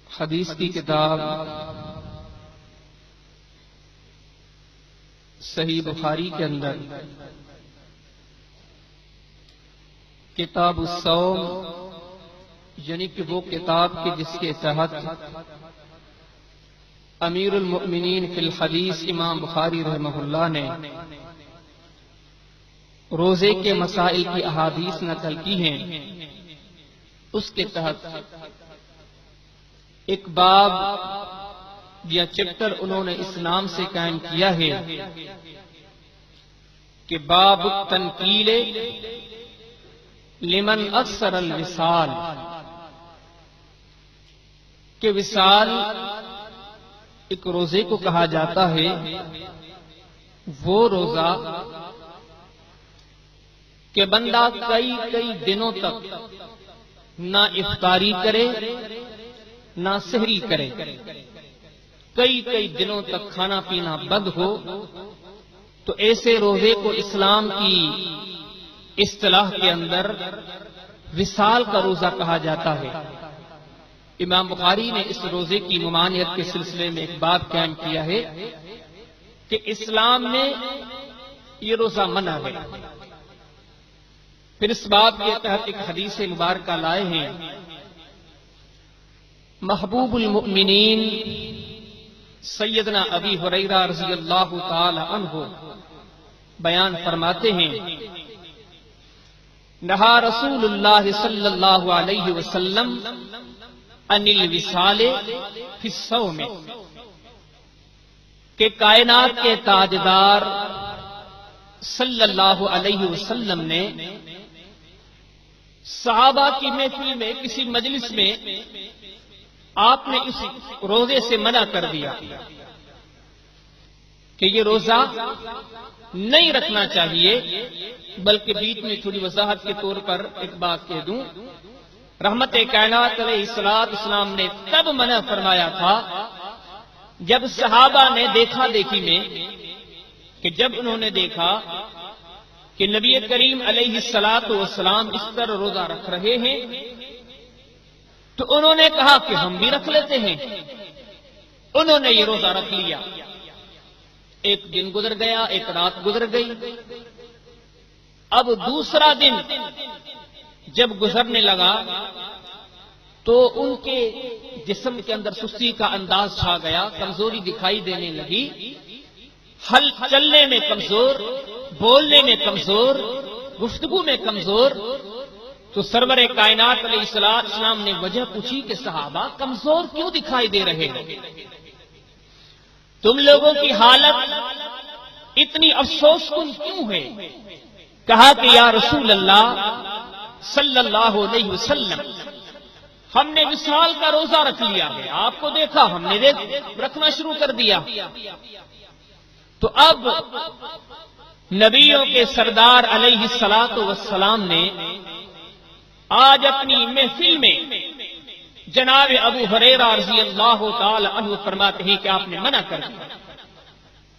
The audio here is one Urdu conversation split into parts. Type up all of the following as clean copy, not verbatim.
حدیث کی کتاب صحیح بخاری کے اندر کتاب الصوم یعنی کہ وہ کتاب کی جس کے تحت امیر المؤمنین فی الحدیث امام بخاری رحمہ اللہ نے روزے کے مسائل کی احادیث نقل کی ہیں، اس کے تحت ایک باب یا چیپٹر انہوں نے اس نام سے قائم کیا ہے کہ باب التنکیل لمن اکثر الوصال، کہ وصال ایک روزے کو کہا جاتا ہے، وہ روزہ کہ بندہ کئی دنوں تک نہ افطاری کرے نہ سحری کرے، کئی دنوں تک کھانا پینا بند ہو، تو ایسے روزے کو اسلام کی اصطلاح کے اندر وصال کا روزہ کہا جاتا ہے۔ امام بخاری نے اس روزے کی ممانعت کے سلسلے میں ایک باب قائم کیا ہے کہ اسلام میں یہ روزہ منع ہے۔ پھر اس باب کے تحت ایک حدیث مبارکہ لائے ہیں، محبوب المؤمنین سیدنا ابی ہریرہ رضی اللہ تعالی عنہ بیان فرماتے ہیں، نہا رسول اللہ صلی اللہ علیہ وسلم عن الوصال فی الصوم، کہ کائنات کے تاجدار صلی اللہ علیہ وسلم نے صحابہ کی محفل میں کسی مجلس میں آپ نے اس روزے سے منع کر دیا کہ یہ روزہ نہیں رکھنا چاہیے، بلکہ بیچ میں تھوڑی وضاحت کے طور پر ایک بات کہہ دوں، رحمت کائنات علیہ الصلوۃ والسلام نے تب منع فرمایا تھا جب صحابہ نے دیکھا دیکھی میں کہ جب انہوں نے دیکھا کہ نبی کریم علیہ الصلوۃ والسلام اس طرح روزہ رکھ رہے ہیں تو انہوں نے کہا کہ ہم بھی رکھ لیتے ہیں، انہوں نے یہ روزہ رکھ لیا۔ ایک دن گزر گیا، ایک رات گزر گئی، اب دوسرا دن جب گزرنے لگا تو ان کے جسم کے اندر سستی کا انداز چھا گیا، کمزوری دکھائی دینے لگی، چلنے میں کمزور، بولنے میں کمزور، گفتگو میں کمزور۔ تو سرور کائنات علیہ السلام نے وجہ پوچھی کہ صحابہ کمزور کیوں دکھائی دے رہے ہیں؟ تم لوگوں کی حالت اتنی افسوس کن کیوں ہے؟ کہا کہ یا رسول اللہ صلی اللہ علیہ وسلم، ہم نے وصال کا روزہ رکھ لیا ہے، آپ کو دیکھا، ہم نے رکھنا شروع کر دیا، تو اب نبیوں کے سردار علیہ الصلوۃ والسلام نے آج اپنی محفل میں جناب ابو ہریرہ رضی اللہ تعالی عنہ فرماتے ہیں کہ آپ نے منع کر دیا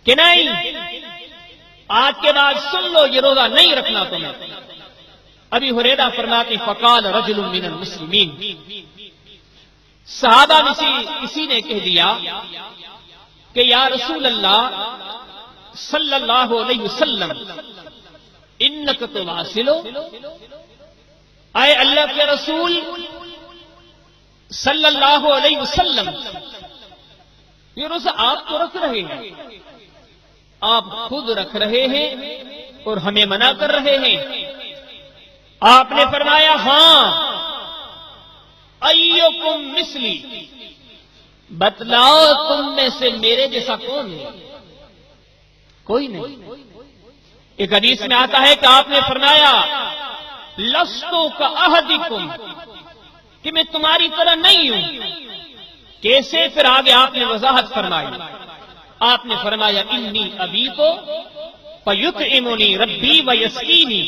کہ نہیں، آج کے بعد سن لو یہ روزہ نہیں رکھنا تمہیں۔ ابی ہریرہ فرماتے فقال رجل من المسلمین، صحابہ میں سے کسی نے کہہ دیا کہ یا رسول اللہ صلی اللہ علیہ وسلم انک تواصلو، اے اللہ کے رسول صلی اللہ علیہ وسلم، یہ روزہ آپ تو رکھ رہے ہیں، آپ خود رکھ رہے ہیں اور ہمیں منع کر رہے ہیں۔ آپ نے فرمایا ہاں، ایکم مثلی، بتلاؤ تم میں سے میرے جیسا کون ہے؟ کوئی نہیں۔ ایک حدیث میں آتا ہے کہ آپ نے فرمایا لستو کا احدکم، کہ میں تمہاری طرح نہیں ہوں۔ کیسے؟ پھر آگے آپ نے وضاحت فرمائی، آپ نے فرمایا انی ابیت فیطعمنی ربی ویسقینی،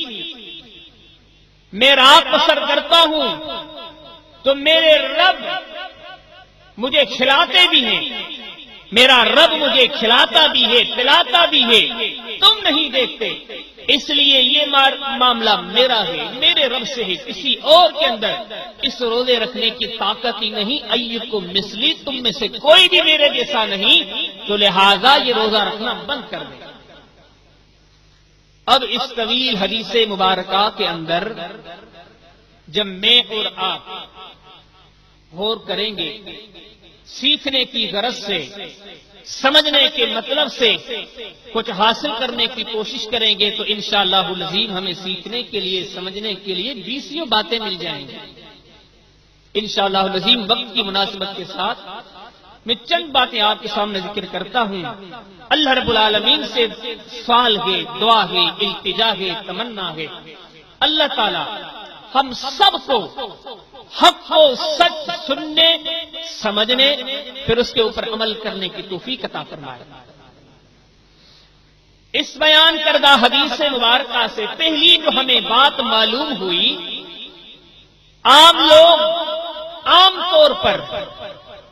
میں رات بسر کرتا ہوں تو میرے رب مجھے کھلاتے بھی ہیں، میرا رب مجھے کھلاتا بھی ہے، پلاتا بھی ہے، تم نہیں دیکھتے۔ اس لیے یہ معاملہ میرا ہے، میرے رب سے ہے، کسی اور کے اندر اس روزے رکھنے کی طاقت ہی نہیں۔ ایکم مثلی، تم میں سے کوئی بھی میرے جیسا نہیں، تو لہذا یہ روزہ رکھنا بند کر دیں۔ اب اس طویل حدیث مبارکہ کے اندر جب میں اور آپ غور کریں گے، سیکھنے کی غرض سے، سمجھنے کے مطلب سے کچھ حاصل کرنے کی کوشش کریں گے، تو انشاءاللہ العظیم ہمیں سیکھنے کے لیے، سمجھنے کے لیے 20 باتیں مل جائیں گی انشاءاللہ العظیم۔ وقت کی مناسبت کے ساتھ میں چند باتیں آپ کے سامنے ذکر کرتا ہوں۔ اللہ رب العالمین سے سوال ہے، دعا ہے، التجا ہے، تمنا ہے، اللہ تعالی ہم سب کو حق کو سچ سننے، سمجھنے، پھر اس کے اوپر عمل کرنے کی توفیق عطا فرمائے۔ اس بیان کردہ حدیث مبارکہ سے پہلی جو ہمیں بات معلوم ہوئی، عام لوگ عام طور پر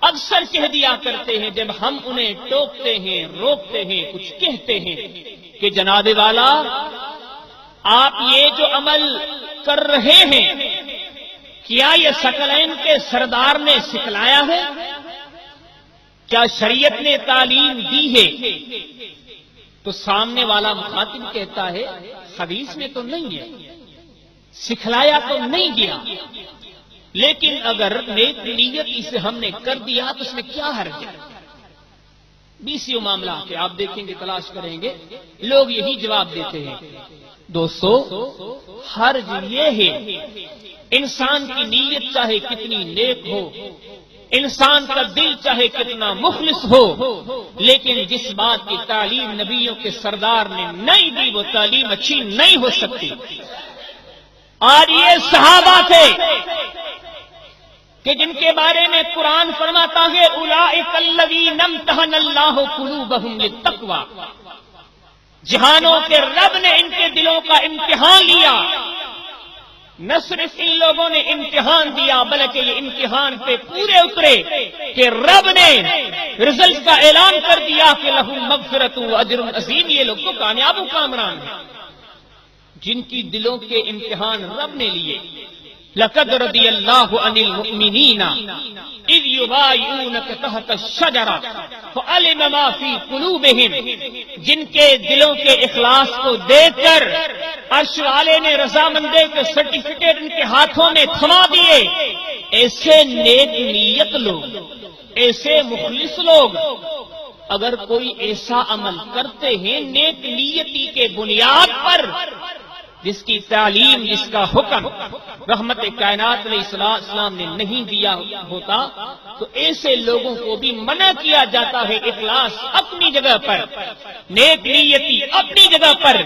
اکثر کہہ دیا کرتے ہیں جب ہم انہیں ٹوکتے ہیں، روکتے ہیں، کچھ کہتے ہیں کہ جناب والا آپ یہ جو عمل کر رہے ہیں، کیا یہ ثقلین کے سردار نے سکھلایا ہے؟ کیا شریعت نے تعلیم دی ہے؟ تو سامنے والا مخاطب کہتا ہے حدیث میں تو نہیں ہے، سکھلایا تو نہیں گیا، لیکن اگر نیک نیتی سے ہم نے کر دیا تو اس میں کیا حرج ہے؟ 20 معاملہ کہ آپ دیکھیں گے، تلاش کریں گے، لوگ یہی جواب دیتے ہیں۔ دوستو، حرج یہ ہے انسان کی نیت چاہے کتنی نیک ہو، انسان کا دل چاہے کتنا مخلص ہو، لیکن جس بات کی تعلیم نبیوں کے سردار نے نہیں دی وہ تعلیم اچھی نہیں ہو سکتی۔ اور یہ صحابہ تھے کہ جن کے بارے میں قرآن فرماتا ہے اولئک الذین امتحن اللہ قلوبہم للتقوی، جہانوں کے رب نے ان کے دلوں کا امتحان لیا۔ نہ صرف ان لوگوں نے امتحان دیا بلکہ یہ امتحان پہ پورے اترے کہ رب نے رزلٹ کا اعلان کر دیا کہ لہم مغفرۃ و اجر عظیم۔ یہ لوگ تو کامیاب و کامران ہیں جن کی دلوں کے امتحان رب نے لیے۔ لقد رضی اللہ عن المؤمنین اذ یبایعونک تحت الشجرہ فعلم ما فی قلوبہم، جن کے دلوں کے اخلاص کو دیکھ کر عرش والے نے رضامندی کے سرٹیفکیٹ ان کے ہاتھوں میں تھما دیے۔ ایسے نیک نیت لوگ، ایسے مخلص لوگ اگر کوئی ایسا عمل کرتے ہیں نیک نیتی کے بنیاد پر، جس کی تعلیم، جس کا حکم رحمت کائنات علیہ السلام نے نہیں دیا ہوتا، تو ایسے لوگوں کو بھی منع کیا جاتا ہے۔ اخلاص اپنی جگہ پر، نیک نیتی اپنی جگہ پر،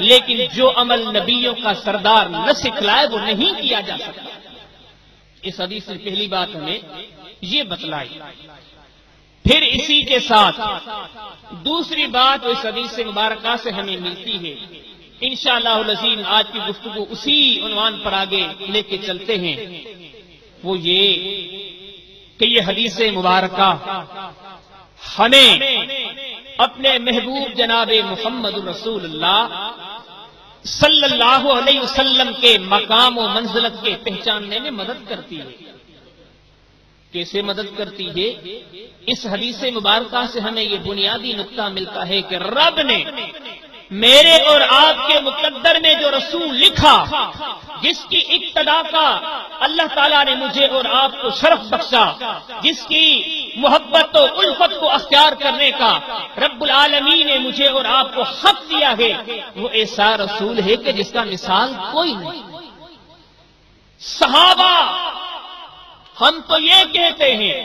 لیکن جو عمل نبیوں کا سردار نہ سکھلائے وہ نہیں کیا جا سکتا۔ اس حدیث سے پہلی بات ہمیں یہ بتلائی۔ پھر اسی کے ساتھ دوسری بات اس حدیث مبارکہ سے ہمیں ملتی ہے، انشاءاللہ العظیم آج کی گفتگو اسی عنوان پر آگے لے کے چلتے ہیں، وہ یہ کہ یہ حدیث مبارکہ ہمیں اپنے محبوب جناب محمد رسول اللہ صلی اللہ علیہ وسلم کے مقام و منزلت کے پہچاننے میں مدد کرتی ہے۔ کیسے مدد کرتی ہے؟ اس حدیث مبارکہ سے ہمیں یہ بنیادی نقطہ ملتا ہے کہ رب نے میرے اور آپ کے مقدر میں جو رسول لکھا، جس کی ابتدا کا اللہ تعالیٰ نے مجھے اور آپ کو شرف بخشا، جس کی محبت و الفت کو اختیار کرنے کا رب العالمین نے مجھے اور آپ کو حق دیا ہے، وہ ایسا رسول ہے کہ جس کا مثال کوئی نہیں۔ صحابہ ہم تو یہ کہتے ہیں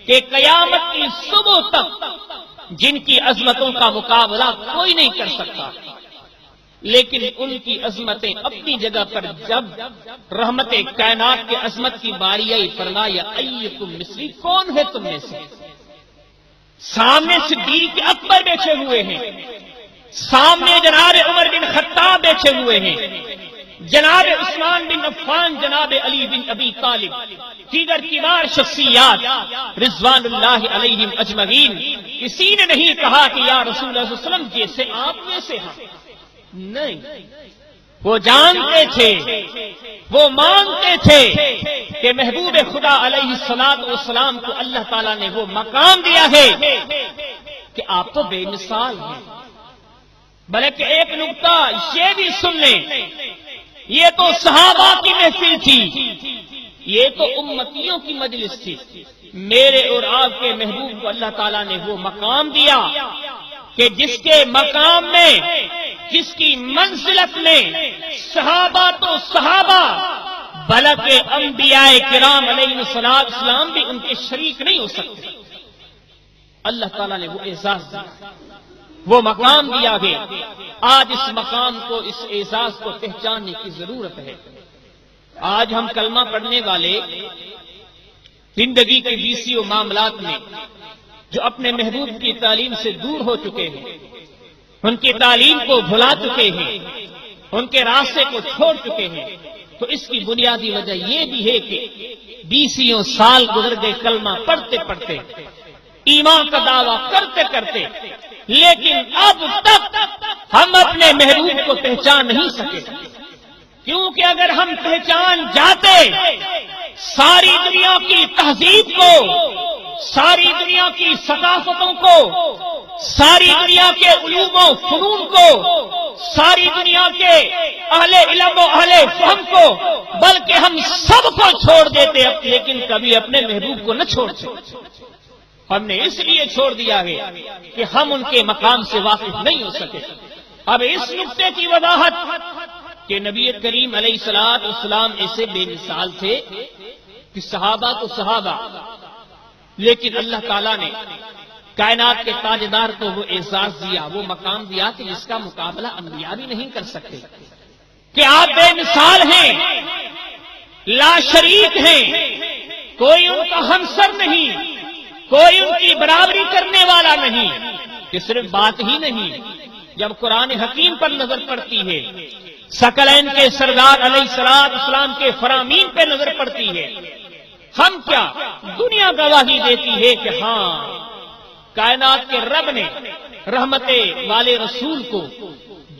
کہ قیامت کی صبح تک جن کی عظمتوں کا مقابلہ کوئی نہیں کر سکتا، لیکن ان کی عظمتیں اپنی جگہ پر جب رحمت کائنات کے عظمت کی باری آئی، فرمایا ایکم مثلی، کون ہے تم میں سے؟ سامنے صدیق اکبر بیٹھے ہوئے ہیں، سامنے جناب عمر بن خطاب بیٹھے ہوئے ہیں، جناب عثمان بن عفان، جناب علی بن ابی طالب، دیگر کبار شخصیات رضوان اللہ علیہم اجمعین۔ کسی نے نہیں کہا کہ یا رسول اللہ صلی اللہ علیہ وسلم جیسے آپ ویسے ہیں، نہیں، وہ جانتے تھے، وہ مانتے تھے کہ محبوب خدا علیہ الصلوۃ والسلام کو اللہ تعالیٰ نے وہ مقام دیا ہے کہ آپ تو بے مثال ہیں۔ بلکہ ایک نکتہ یہ بھی سن لیں، یہ تو صحابہ کی محفل تھی، یہ تو امتیوں کی مجلس تھی۔ میرے اور آپ کے محبوب کو اللہ تعالیٰ نے وہ مقام دیا کہ جس کے مقام میں، جس کی منزلت میں صحابہ تو صحابہ بلکہ انبیاء کرام علیہ السلام بھی ان کے شریک نہیں ہو سکتے۔ اللہ تعالیٰ نے وہ اعزاز دیا، وہ مقام دیا گیا۔ آج اس مقام کو، اس اعزاز کو پہچاننے کی ضرورت ہے۔ آج ہم کلمہ پڑھنے والے زندگی کے بیسیوں معاملات میں جو اپنے محبوب کی تعلیم سے دور ہو چکے ہیں، ان کی تعلیم کو بھلا چکے ہیں، ان کے راستے کو چھوڑ چکے ہیں، تو اس کی بنیادی وجہ یہ بھی ہے کہ بیسیوں سال گزر گئے کلمہ پڑھتے پڑھتے، ایمان کا دعویٰ کرتے کرتے، لیکن اب تک ہم اپنے محبوب کو پہچان نہیں سکے۔ کیونکہ اگر ہم پہچان جاتے ساری دنیا کی تہذیب کو، ساری دنیا کی ثقافتوں کو، ساری دنیا کے علوم و فنون کو، ساری دنیا کے اہل علم و اہل فہم کو، بلکہ ہم سب کو چھوڑ دیتے، لیکن کبھی اپنے محبوب کو نہ چھوڑتے۔ ہم نے اس لیے چھوڑ دیا ہے کہ ہم ان کے مقام سے واقف نہیں ہو سکے۔ اب اس نقطے کی وضاحت کہ نبی کریم علیہ الصلوۃ والسلام ایسے بے مثال تھے کہ صحابہ تو صحابہ، لیکن اللہ تعالیٰ نے کائنات کے تاجدار کو وہ اعزاز دیا، وہ مقام دیا کہ جس کا مقابلہ انبیاء بھی نہیں کر سکتے، کہ آپ بے مثال ہیں، لا شریک ہیں، کوئی ان کا ہمسر نہیں، کوئی ان کی برابری کرنے والا نہیں۔ کہ صرف بات ہی نہیں، جب قرآن حکیم پر نظر پڑتی ہے، ثقلین کے سردار علیہ السلام کے فرامین پہ نظر پڑتی ہے، ہم کیا، دنیا گواہی دیتی ہے کہ ہاں کائنات کے رب نے رحمت والے رسول کو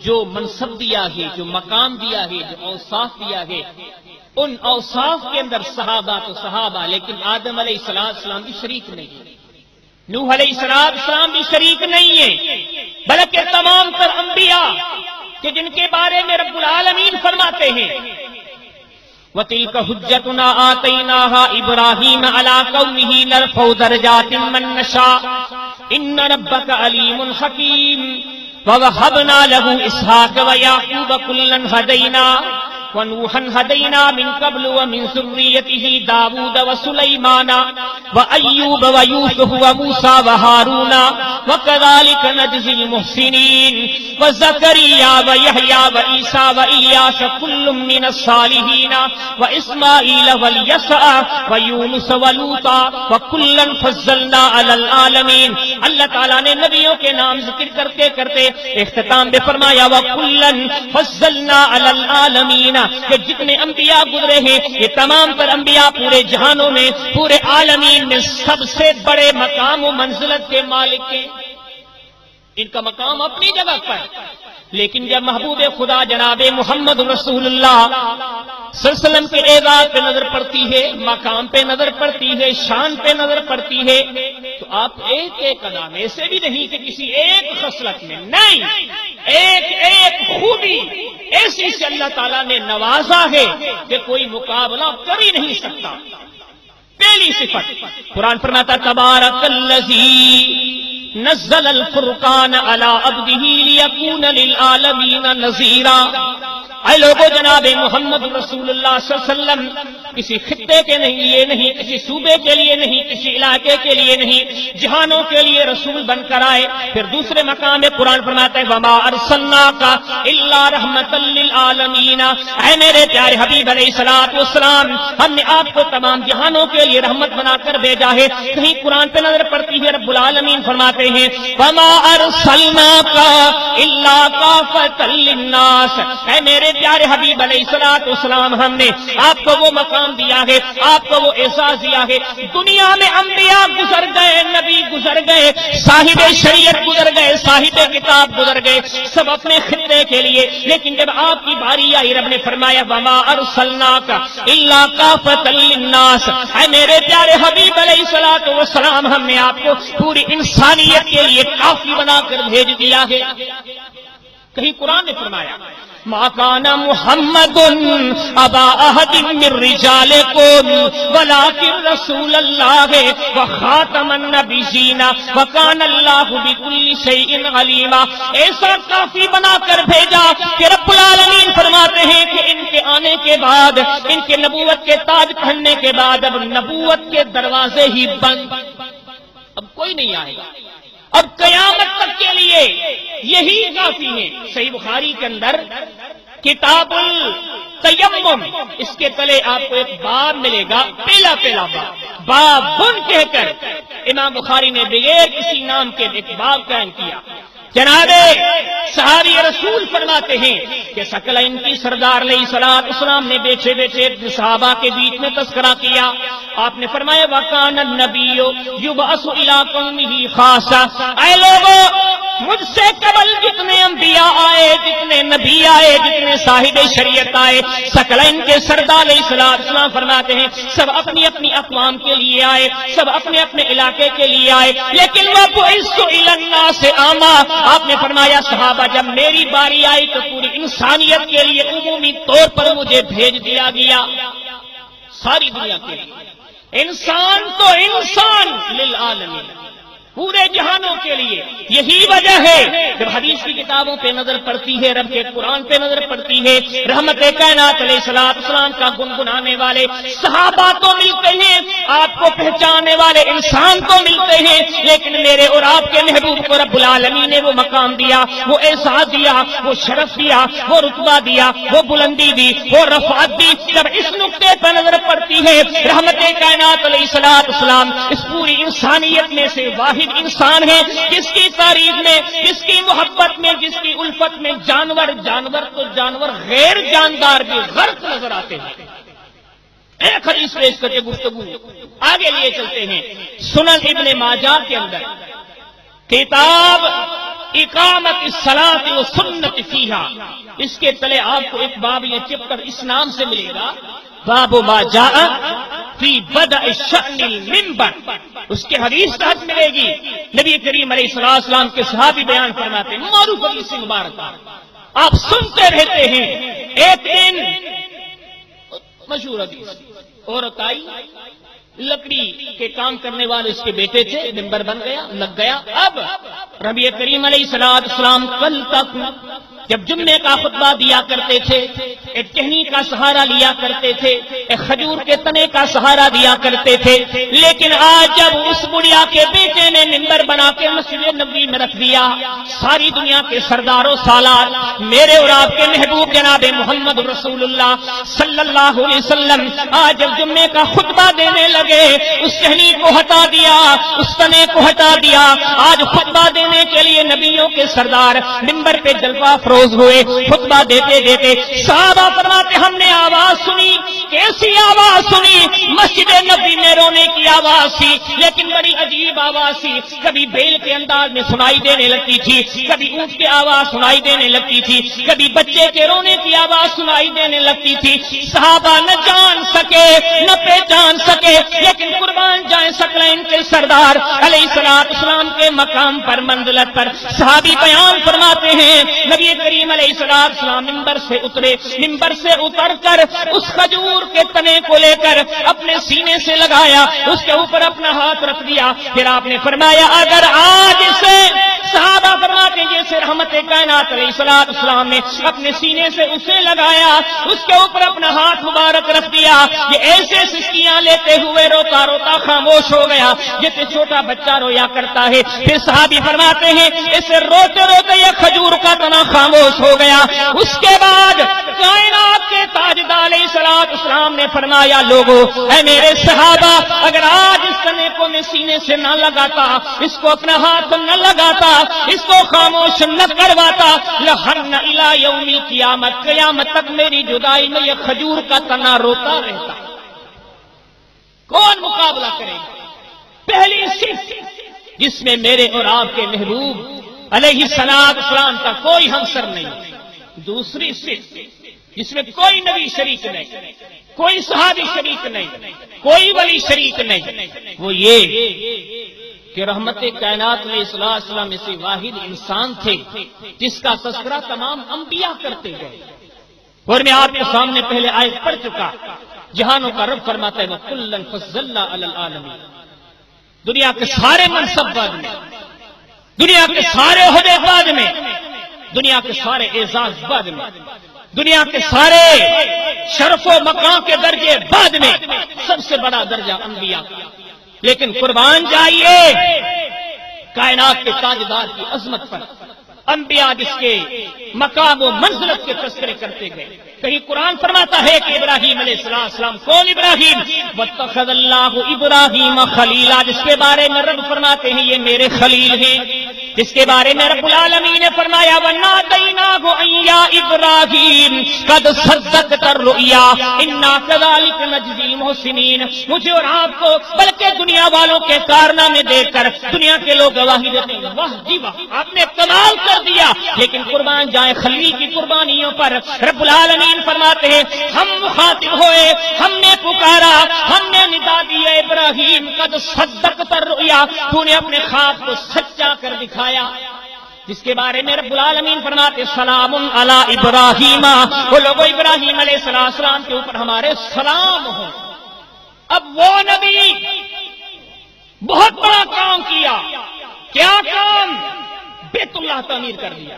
جو منصب دیا ہے، جو مقام دیا ہے، جو اوصاف دیا ہے، ان اوصاف کے اندر صحابہ تو صحابہ، لیکن آدم علیہ السلام بھی شریک نہیں ہے، نوح علیہ السلام بھی شریک نہیں ہے، بلکہ تمام تر انبیاء کہ جن کے بارے میں رب العالمین فرماتے ہیں وَتِلْكَ حُجَّتُنَا آتَيْنَاهَا إِبْرَاهِيمَ عَلَىٰ قَوْمِهِ نَرْفَعُ دَرَجَاتٍ مَّن نَّشَاءُ إِنَّ رَبَّكَ عَلِيمٌ حَكِيمٌ وَوَهَبْنَا لَهُ إِسْحَاقَ وَيَعْقُوبَ كُلًّا هَدَيْنَا وَنُوحًا هَدَيْنَا مِن قَبْلُ وَمِن ذُرِّيَّتِهِ دَاوُودَ وَسُلَيْمَانَ وَأَيُّوبَ وَيُوسُفَ وَمُوسَىٰ وَهَارُونَ وَكَذَٰلِكَ نَجْزِي الْمُحْسِنِينَ وَزَكَرِيَّا وَيَحْيَىٰ وَعِيسَىٰ وَإِلْيَاسَ كُلٌّ مِّنَ الصَّالِحِينَ وَإِسْمَاعِيلَ وَالْيَسَعَ وَيُونُسَ وَلُوطًا وَكُلًّا فَضَّلْنَا عَلَى الْعَالَمِينَ۔ اللہ تعالیٰ نے نبیوں کے نام ذکر کرتے کرتے اختتام میں فرمایا وَكُلًّا فَضَّلْنَا عَلَى الْعَالَمِينَ، کہ جتنے انبیاء گزرے ہیں یہ تمام تر انبیاء پورے جہانوں میں، پورے عالمین میں سب سے بڑے مقام و منزلت کے مالک ہیں، ان کا مقام اپنی جگہ پر۔ لیکن جب محبوب خدا جناب محمد رسول اللہ صلی اللہ علیہ وسلم کے اعزاز پہ نظر پڑتی ہے، مقام پہ نظر پڑتی ہے، شان پہ نظر پڑتی ہے، تو آپ ایک ایک ادا میں، ایسے بھی نہیں کہ کسی ایک خصلت میں، نہیں، ایک ایک خوبی ایسی سے اللہ تعالیٰ نے نوازا ہے کہ کوئی مقابلہ کر ہی نہیں سکتا۔ پہلی صفت قرآن فرماتا تبارک الذی نزل الفرقان علی عبدہ لیکون للعالمین نذیرا۔ اے لوگوں، جناب محمد رسول اللہ صلی اللہ علیہ وسلم کسی خطے کے لیے نہیں، کسی صوبے کے لیے نہیں، کسی علاقے کے لیے نہیں، جہانوں کے لیے رسول بن کر آئے۔ پھر دوسرے مقام میں قرآن فرماتا ہے وما ارسلناک الا رحمۃ للعالمین۔ اے میرے پیارے حبیب علیہ الصلوۃ والسلام، ہم نے آپ کو تمام جہانوں کے لیے رحمت بنا کر بھیجا ہے۔ کہیں قرآن پہ نظر پڑتی ہے، رب العالمین فرماتے ہیں وما ارسلناک الا کافۃ للناس۔ اے میرے پیارے حبیب علیہ الصلوۃ والسلام ہم نے آپ کو وہ مقام دیا ہے، آپ کو وہ احساس دیا ہے۔ دنیا میں انبیاء گزر گئے، نبی گزر گئے، صاحب شریعت گزر گئے، صاحب کتاب گزر گئے، سب اپنے خطے کے لیے، لیکن جب آپ کی باری آئی رب نے فرمایا وما ارسلناک الا کافۃ للناس، اے میرے پیارے حبیب علیہ الصلوۃ والسلام ہم نے آپ کو پوری انسانیت کے لیے کافی بنا کر بھیج دیا ہے۔ کہیں قرآن نے فرمایا ما کان محمد ابا احد من رجالکم ولکن رسول اللہ وخاتم النبیین وکان اللہ بکل شیء علیما۔ ایسا کافی بنا کر بھیجا کہ رب العالمین فرماتے ہیں کہ ان کے آنے کے بعد، ان کے نبوت کے تاج پہننے کے بعد اب نبوت کے دروازے ہی بند، اب کوئی نہیں آئے گا، اب قیامت تک کے لیے یہی کافی ہے۔ صحیح بخاری کے اندر کتاب التیمم، اس کے تلے آپ کو ایک باب ملے گا، پہلا بابن کہہ کر امام بخاری نے بغیر کسی نام کے ایک باب قائم کیا۔ جناب صحابی رسول فرماتے ہیں کہ ثقلین کی سردار علیہ الصلوۃ والسلام نے بیٹھے بیٹھے صحابہ کے بیچ میں تذکرہ کیا۔ آپ نے فرمایا وَكَانَ النَّبِيُّ يُبْعَثُ إِلَىٰ قَوْمِهِ خَاصَّةً، اے لوگوں مجھ سے قبل جتنے انبیاء آئے، جتنے نبی آئے، جتنے صاحب شریعت آئے، ثقلین کے سردار علیہ الصلوۃ والسلام فرماتے ہیں سب اپنی اپنی اقوام کے لیے آئے، سب اپنے اپنے علاقے کے لیے آئے، لیکن وَبُعِثْتُ إِلَى النَّاسِ عَامًّا، آپ نے فرمایا صحابہ جب میری باری آئی تو پوری انسانیت کے لیے عمومی طور پر مجھے بھیج دیا گیا، ساری دنیا کے لیے، انسان تو انسان للعالمین، پورے جہانوں کے لیے۔ یہی وجہ ہے جب حدیث کی کتابوں پہ نظر پڑتی ہے، رب کے قرآن پہ نظر پڑتی ہے، رحمت کائنات علیہ الصلوۃ والسلام کا گنگنانے والے صحابہ تو ملتے ہیں، آپ کو پہچاننے والے انسان تو ملتے ہیں، لیکن میرے اور آپ کے محبوب کو رب العالمین نے وہ مقام دیا، وہ احساس دیا، وہ شرف دیا، وہ رتبہ دیا، وہ بلندی دی، وہ رفعت دی۔ جب اس نقطے پہ نظر پڑتی ہے رحمت کائنات علیہ الصلوۃ والسلام اس پوری انسانیت میں سے واحد انسان ہے جس کی تعریف میں، جس کی محبت میں، جس کی الفت میں جانور تو جانور غیر جاندار بھی غرق نظر آتے ہیں۔ ایک حدیث پیش کر کے گفتگو آگے لیے چلتے ہیں۔ سنن ابن ماجہ کے اندر کتاب اقامت الصلاۃ والسنۃ فیہا، اس کے تلے آپ کو ایک باب یہ چپ کر اس نام سے ملے گا باب ما جاء فی بدء شأن المنبر، اس کے حدیث تحت ملے گی۔ نبی کریم علیہ الصلوۃ والسلام کے صحابی بیان فرماتے ہیں، معروف حدیث مبارک آپ سنتے رہتے ہیں۔ ایک دن مشہور حدیث، عورت آئی، لکڑی کے کام کرنے والے اس کے بیٹے تھے، ممبر بن گیا، لگ گیا۔ اب نبی کریم علیہ الصلوۃ والسلام کل تک جب جمعے کا خطبہ دیا کرتے تھے ایک ٹہنی کا سہارا لیا کرتے تھے، ایک کھجور کے تنے کا سہارا دیا کرتے تھے، لیکن آج جب اس بڑھیا کے بیٹے نے منبر بنا کے مسجد نبوی میں رکھ دیا، ساری دنیا کے سردار و سالار میرے اور آپ کے محبوب جناب محمد رسول اللہ صلی اللہ علیہ وسلم آج جب جمعے کا خطبہ دینے لگے، اس ٹہنی کو ہٹا دیا، اس تنے کو ہٹا دیا، آج خطبہ دینے کے لیے نبیوں کے سردار منبر پہ جلوہ افروز ہوئے۔ خطبہ دیتے دیتے صحابہ فرماتے ہم نے آواز سنی، کیسی آواز سنی؟ مسجد نبی میں رونے کی آواز تھی، لیکن بڑی عجیب آواز تھی، کبھی بیل کے انداز میں سنائی دینے لگتی تھی، کبھی اونٹ کی آواز سنائی دینے لگتی تھی، کبھی بچے کے رونے کی آواز سنائی دینے لگتی تھی۔ صحابہ نہ جان سکے نہ پہچان سکے، لیکن قربان جائیں ثقلین کے سردار علیہ الصلوۃ والسلام کے مقام پر منزلت پر صحابی بیان فرماتے ہیں نبی کریم علیہ الصلوۃ والسلام منبر سے اترے، منبر سے اتر کر اس کھجور کے تنے کو لے کر اپنے سینے سے لگایا، اس کے اوپر اپنا ہاتھ رکھ دیا، پھر آپ نے فرمایا اگر آج سے صحابہ فرماتے ہیں جیسے رحمت کائنات علیہ الصلوۃ والسلام نے اپنے سینے سے اسے لگایا، اس کے اوپر اپنا ہاتھ مبارک رکھ دیا، یہ ایسے سسکیاں لیتے ہوئے روتا روتا خاموش ہو گیا جیسے چھوٹا بچہ رویا کرتا ہے۔ پھر صحابی فرماتے ہیں اسے روتے روتے یہ کھجور کا تنا خاموش ہو گیا۔ اس کے بعد کائنات کے تاجدار علیہ الصلوۃ والسلام نے فرمایا لوگو اے میرے صحابہ، اگر آج اس تنے کو میں سینے سے نہ لگاتا، اس کو اپنا ہاتھ نہ لگاتا، اس کو خاموش نہ کرواتا لہن الی یوم القیامت، قیامت تک میری جدائی میں یہ کھجور کا تنا روتا رہتا۔ کون مقابلہ کرے گا؟ پہلی صف جس میں میرے اور آپ کے محبوب علیہ السلام کا کوئی ہمسر نہیں، دوسری صف جس میں کوئی نبی شریک نہیں، کوئی صحابی شریک نہیں، کوئی ولی شریک نہیں، وہ یہ کہ رحمت کائنات علیہ السلام میں سے واحد انسان تھے جس کا تذکرہ تمام انبیاء کرتے گئے۔ اور میں آپ کے سامنے پہلے آیت پڑھ چکا، جہانوں کا رب فرماتا ہے وَكُلًّا فَضَّلْنَا عَلَى الْعَالَمِينَ، دنیا کے سارے منصب بعد میں، دنیا کے سارے عہدے بعد میں، دنیا کے سارے اعزاز بعد میں، دنیا کے سارے شرف و مقام کے درجے بعد میں، سب سے بڑا درجہ انبیاء کا۔ لیکن قربان جائیے کائنات کے تاجدار کی عظمت پر، انبیاء جس کے مقام و منزلت کے تذکرے کرتے گئے۔ کہیں قرآن فرماتا ہے کہ ابراہیم علیہ السلام، کون ابراہیم؟ وَاتَّخَذَ اللَّهُ إِبْرَاهِيمَ خَلِيلًا، جس کے بارے میں رب فرماتے ہیں یہ میرے خلیل ہیں، جس کے بارے میں رب العالمین نے فرمایا وَنَادَيْنَاهُ أَن يَا إِبْرَاهِيمُ قَدْ صَدَّقْتَ الرُّؤْيَا إِنَّا كَذَلِكَ نَجْزِي الْمُحْسِنِينَ، مجھے اور آپ کو بلکہ دنیا والوں کے کارنامے دیکھ کر دنیا کے لوگ گواہی دیتے ہیں واہ جی واہ آپ نے کمال کر دیا۔ لیکن قربان جائیں خلیل کی قربانیوں پر رب العالمین فرماتے ہیں ہم مخاطب ہوئے، ہم نے پکارا، ہم نے ندا دی ابراہیم قد صدقت الرؤیا، تو نے اپنے خواب کو سچا کر دکھایا، جس کے بارے میں رب العالمین فرماتے سلام علی ابراہیم، وہ لوگوں ابراہیم علیہ السلام کے اوپر ہمارے سلام ہو۔ اب وہ نبی بہت بڑا کام کیا، کیا کام؟ بیت اللہ تعمیر کر دیا۔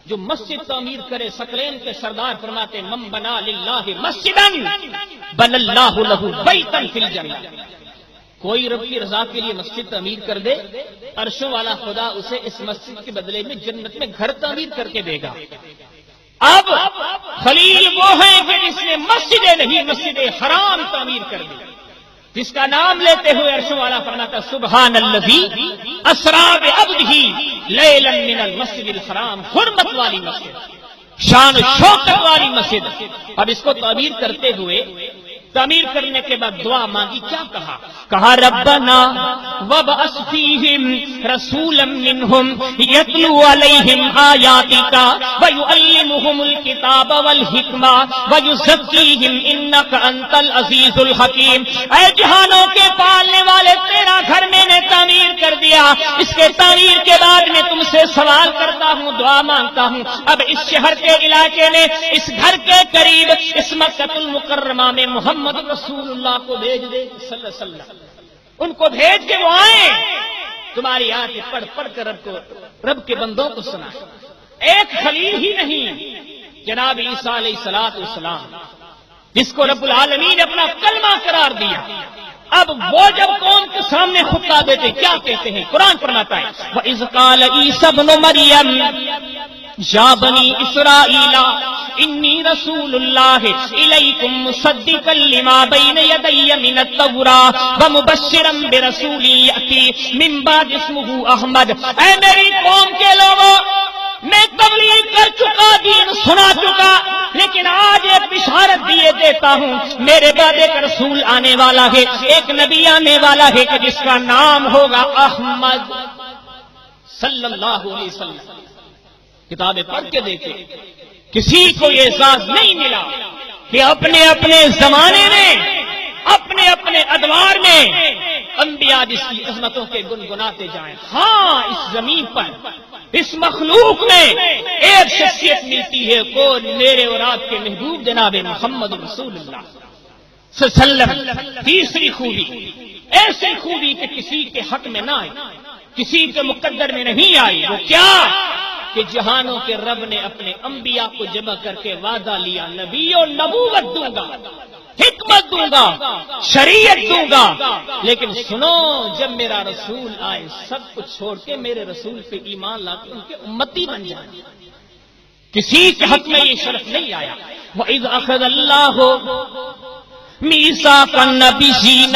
جو مسجد تعمیر کرے ثقلین کے سردار فرماتے من بنا للہ مسجدا بنى اللہ لہ بیتا فی الجنہ، کوئی رب کی رضا کے لیے مسجد تعمیر کر دے، عرشوں والا خدا اسے اس مسجد کے بدلے میں جنت میں گھر تعمیر کر کے دے گا۔ اب خلیل وہ ہیں کہ جس نے مسجد نہیں مسجد حرام تعمیر کر دی، جس کا نام لیتے ہوئے عرشوں والا فرماتا سبحان الذی اسری بعبدہ لیلا من المسجد الحرام، حرمت والی مسجد، شان و شوکت والی مسجد۔ اب اس کو تعمیر کرتے ہوئے، تعمیر کرنے کے بعد دعا مانگی، کیا کہا؟ کہا ربنا وابعث فیہم رسولا منہم یتلو علیہم آیاتک ویعلمہم الکتاب والحکمہ ویزکیہم انک انت العزیز الحکیم۔ اے جہانوں کے پالنے والے، تیرا گھر میں نے تعمیر کر دیا، اس کے تعمیر کے بعد میں تم سے سوال کرتا ہوں، دعا مانگتا ہوں، اب اس شہر کے علاقے میں، اس گھر کے قریب، اس مکہ المکرمہ میں محمد رسول اللہ کو بھیج دے صلی اللہ علیہ وسلم، ان کو بھیج کے وہ آئیں، تمہاری آیتیں پڑھ پڑھ کر رب کے بندوں کو سنائیں۔ ایک خلیل ہی نہیں، جناب عیسیٰ علیہ السلام جس کو رب العالمین نے اپنا کلمہ قرار دیا، اب وہ جب قوم کے سامنے خطبہ دیتے کیا کہتے ہیں؟ قرآن فرماتا ہے وَإِذْ قَالَ عِيسَى ابْنُ مَرْيَمَ يَا بَنِي إِسْرَائِيلَ إِنِّي رَسُولُ اللَّهِ إِلَيْكُمْ مُصَدِّقًا لِمَا بَيْنَ يَدَيَّ مِنَ التَّوْرَاةِ وَمُبَشِّرًا بِرَسُولٍ يَأْتِي مِن بَعْدِي اسْمُهُ أَحْمَدُ۔ اے میری قوم کے لوگوں، میں تبلیغ کر چکا، دین سنا چکا، لیکن آج ایک بشارت دیے دیتا ہوں، میرے بعد ایک رسول آنے والا ہے، ایک نبی آنے والا ہے کہ جس کا نام ہوگا احمد صلی اللہ علیہ وسلم۔ کتابیں پڑھ کے دیکھیں، کسی کو یہ احساس نہیں ملا کہ اپنے اپنے زمانے میں، اپنے اپنے ادوار میں انبیاء جس کی عظمتوں کے گنگناتے جائیں۔ ہاں اس زمین پر، اس مخلوق میں ایک شخصیت ملتی ہے، کو میرے اور آپ کے محبوب جناب محمد رسول اللہ صلی اللہ علیہ وسلم۔ تیسری خوبی، ایسی خوبی کہ کسی کے حق میں نہ آئی، کسی کے مقدر میں نہیں آئی، وہ کیا؟ کہ جہانوں کے رب نے اپنے انبیاء کو جمع کر کے وعدہ لیا، نبی و نبوت دوں گا، حکمت دوں گا، شریعت دوں گا، لیکن سنو جب میرا رسول آئے سب کچھ چھوڑ کے میرے رسول پہ ایمان لا کے ان کے امتی بن جائیں۔ کسی کے حق میں یہ شرف نہیں آیا۔ وَإِذْ أَخَذَ اللَّهُ میثاق النبیین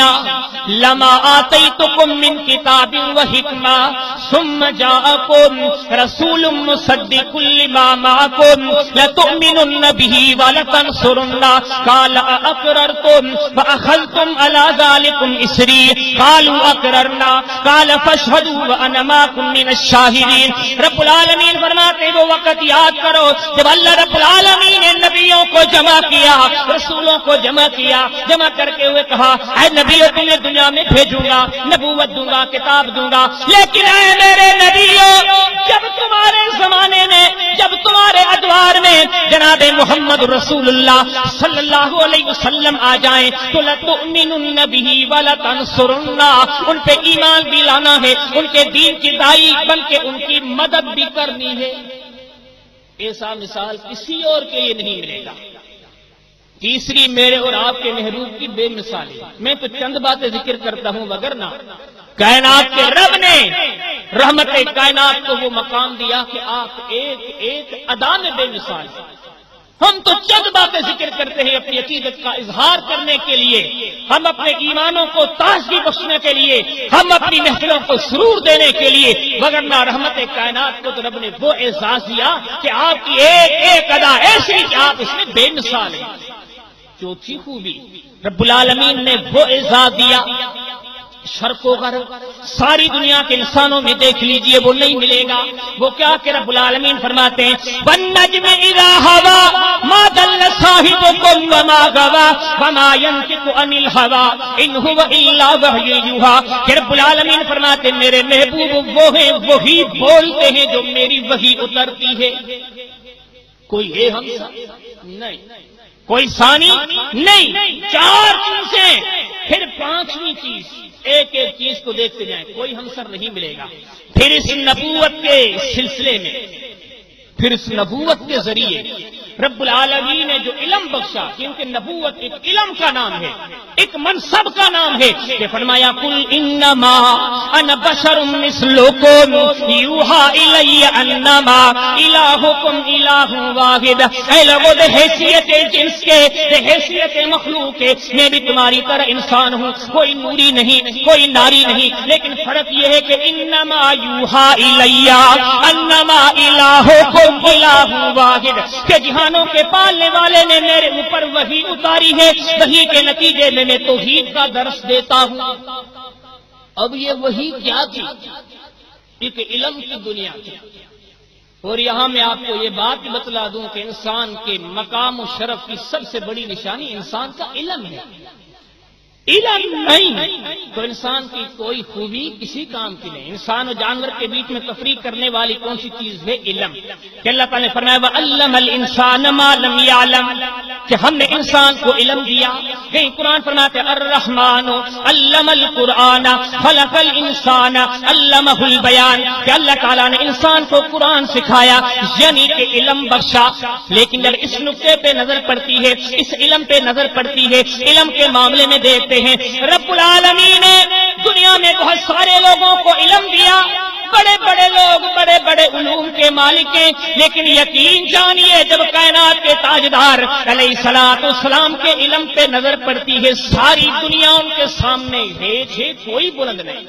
لما آتیتکم من کتاب و حکمہ ثم جاءکم رسول مصدق لما معکم لتؤمنن به ولتنصرنہ قال اقررتم فاخذتم على ذلکم اسری قالوا اقررنا قال فاشهدوا وانا معکم من الشاہدین۔ رب العالمین فرماتے وہ وقت یاد کرو جب اللہ رب العالمین نے نبیوں کو جمع کیا، رسولوں کو جمع کیا، جمع کر کے ہوئے کہا اے نبیوں تمہیں دنیا میں بھیجوں گا، نبوت دوں گا، کتاب دوں گا، لیکن اے میرے نبیوں جب تمہارے زمانے میں، جب تمہارے ادوار میں جناب محمد رسول اللہ صلی اللہ علیہ وسلم آ جائیں تو لتؤمنن به ولتنصرنہ، ان پہ ایمان بھی لانا ہے، ان کے دین کی داعی بن کے ان کی مدد بھی کرنی ہے۔ ایسا مثال کسی اور کے لیے نہیں ملے گا۔ تیسری میرے اور آپ کے محبوب کی بے مثالی، میں تو چند باتیں ذکر کرتا ہوں وگرنہ کائنات کے رب نے رحمت کائنات کو وہ مقام دیا کہ آپ ایک ایک ادا میں بے مثال ہیں۔ ہم تو چند باتیں ذکر کرتے ہیں اپنی عقیدت کا اظہار کرنے کے لیے، ہم اپنے ایمانوں کو تازگی بخشنے کے لیے، ہم اپنی محفلوں کو سرور دینے کے لیے، وگرنہ رحمت کائنات کو تو رب نے وہ اعزاز دیا کہ آپ کی ایک ایک ادا ایسی کہ آپ اس میں بے مثال ہیں۔ چوتھی خوبی رب العالمین نے وہ اعزاز دیا، شرق و غرب ساری دنیا کے انسانوں میں دیکھ لیجئے وہ نہیں ملے گا۔ وہ کیا کہ رب العالمین فرماتے ہیں وَالنَّجْمِ إِذَا هَوَىٰ مَا ضَلَّ صَاحِبُكُمْ وَمَا غَوَىٰ وَمَا يَنطِقُ عَنِ الْهَوَىٰ إِنْ هُوَ إِلَّا وَحْيٌ يُوحَىٰ کہ رب العالمین فرماتے ہیں میرے محبوب وہ ہیں، وہی بولتے ہیں جو میری وحی اترتی ہے۔ کوئی ہے ہم نہیں، کوئی ثانی نہیں، چار چیزیں، پھر پانچویں چیز، ایک ایک چیز کو دیکھتے جائیں، کوئی ہمسر نہیں ملے گا۔ پھر اس نبوت کے سلسلے میں، پھر اس نبوت کے ذریعے رب العالمین نے جو علم بخشا، کیونکہ نبوت ایک علم کا نام ہے، ایک منصب کا نام ہے، کہ فرمایا قل انما انا بشر مثلکم یوحی الی انما الہکم الہ واحد۔ اے لوگوں دے حیثیت جنس کے، دے حیثیت مخلوق کے، میں بھی تمہاری طرح انسان ہوں، کوئی نوری نہیں، کوئی ناری نہیں، لیکن فرق یہ ہے کہ انما یوحی الی انما الہکم الہ واحد، کہ جہانوں کے پالنے والے نے میرے اوپر وحی اتاری ہے، وحی کے نتیجے میں میں توحید کا درس دیتا ہوں۔ اب یہ وحی کیا تھی؟ ایک علم کی دنیا تھی، اور یہاں میں آپ کو یہ بات بتلا دوں کہ انسان کے مقام و شرف کی سب سے بڑی نشانی انسان کا علم ہے۔ علم نہیں تو انسان کی کوئی خوبی کسی کام کی نہیں۔ انسان و جانور کے بیچ میں تفریق کرنے والی کون سی چیز ہے؟ علم۔ کہ اللہ تعالیٰ نے فرمایا وَعَلَّمَ الْإِنسَانَ مَا لَمْ يَعْلَمْ، کہ ہم نے انسان کو علم دیا۔ کہیں قرآن فرماتے الرحمن علم القرآن خلق الانسان علمہ البیان، کہ اللہ تعالیٰ نے انسان کو قرآن سکھایا یعنی کہ علم بخشا۔ لیکن جب اس نقطے پہ نظر پڑتی ہے، اس علم پہ نظر پڑتی ہے، علم کے معاملے میں دیکھتے ہیں رب العالمین نے دنیا میں بہت سارے لوگوں کو علم دیا، بڑے بڑے لوگ، بڑے بڑے علوم کے مالک ہیں، لیکن یقین جانیے جب کائنات کے تاجدار علیہ الصلوۃ والسلام کے علم پہ نظر پڑتی ہے، ساری دنیا ان کے سامنے ہے، کوئی بلند نہیں۔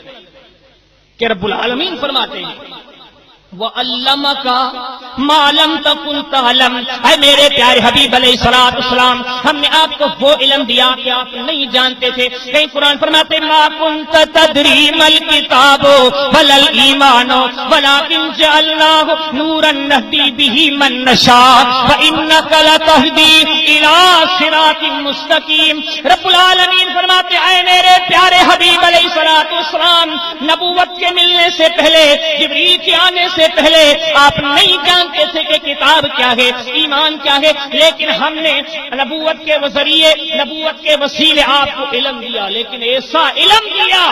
کہ رب العالمین فرماتے ہیں وَعَلَّمَكَ مَا لَمْ تَكُنْ تَعْلَمْ، اے میرے پیارے حبیب علیہ الصلوۃ والسلام، ہم نے آپ کو وہ علم دیا کہ آپ نہیں جانتے تھے۔ کہیں قرآن فرماتے مَا كُنْتَ تَدْرِي مَا الْكِتَابُ وَلَا الْإِيمَانُ وَلَكِنْ جَعَلْنَاهُ نُورًا نَهْدِي بِهِ مَن نَّشَاءُ وَإِنَّكَ لَتَهْدِي إِلَىٰ صِرَاطٍ مُّسْتَقِيمٍ۔ رب العالمین فرماتے اے میرے پیارے حبیب علیہ الصلوۃ والسلام، نبوت کے ملنے سے پہلے، جبریل کے آنے سے پہلے آپ نہیں جانتے تھے کہ کتاب کیا ہے، ایمان کیا ہے، لیکن ہم نے نبوت کے ذریعے، نبوت کے وسیلے آپ کو علم دیا، لیکن ایسا علم دیا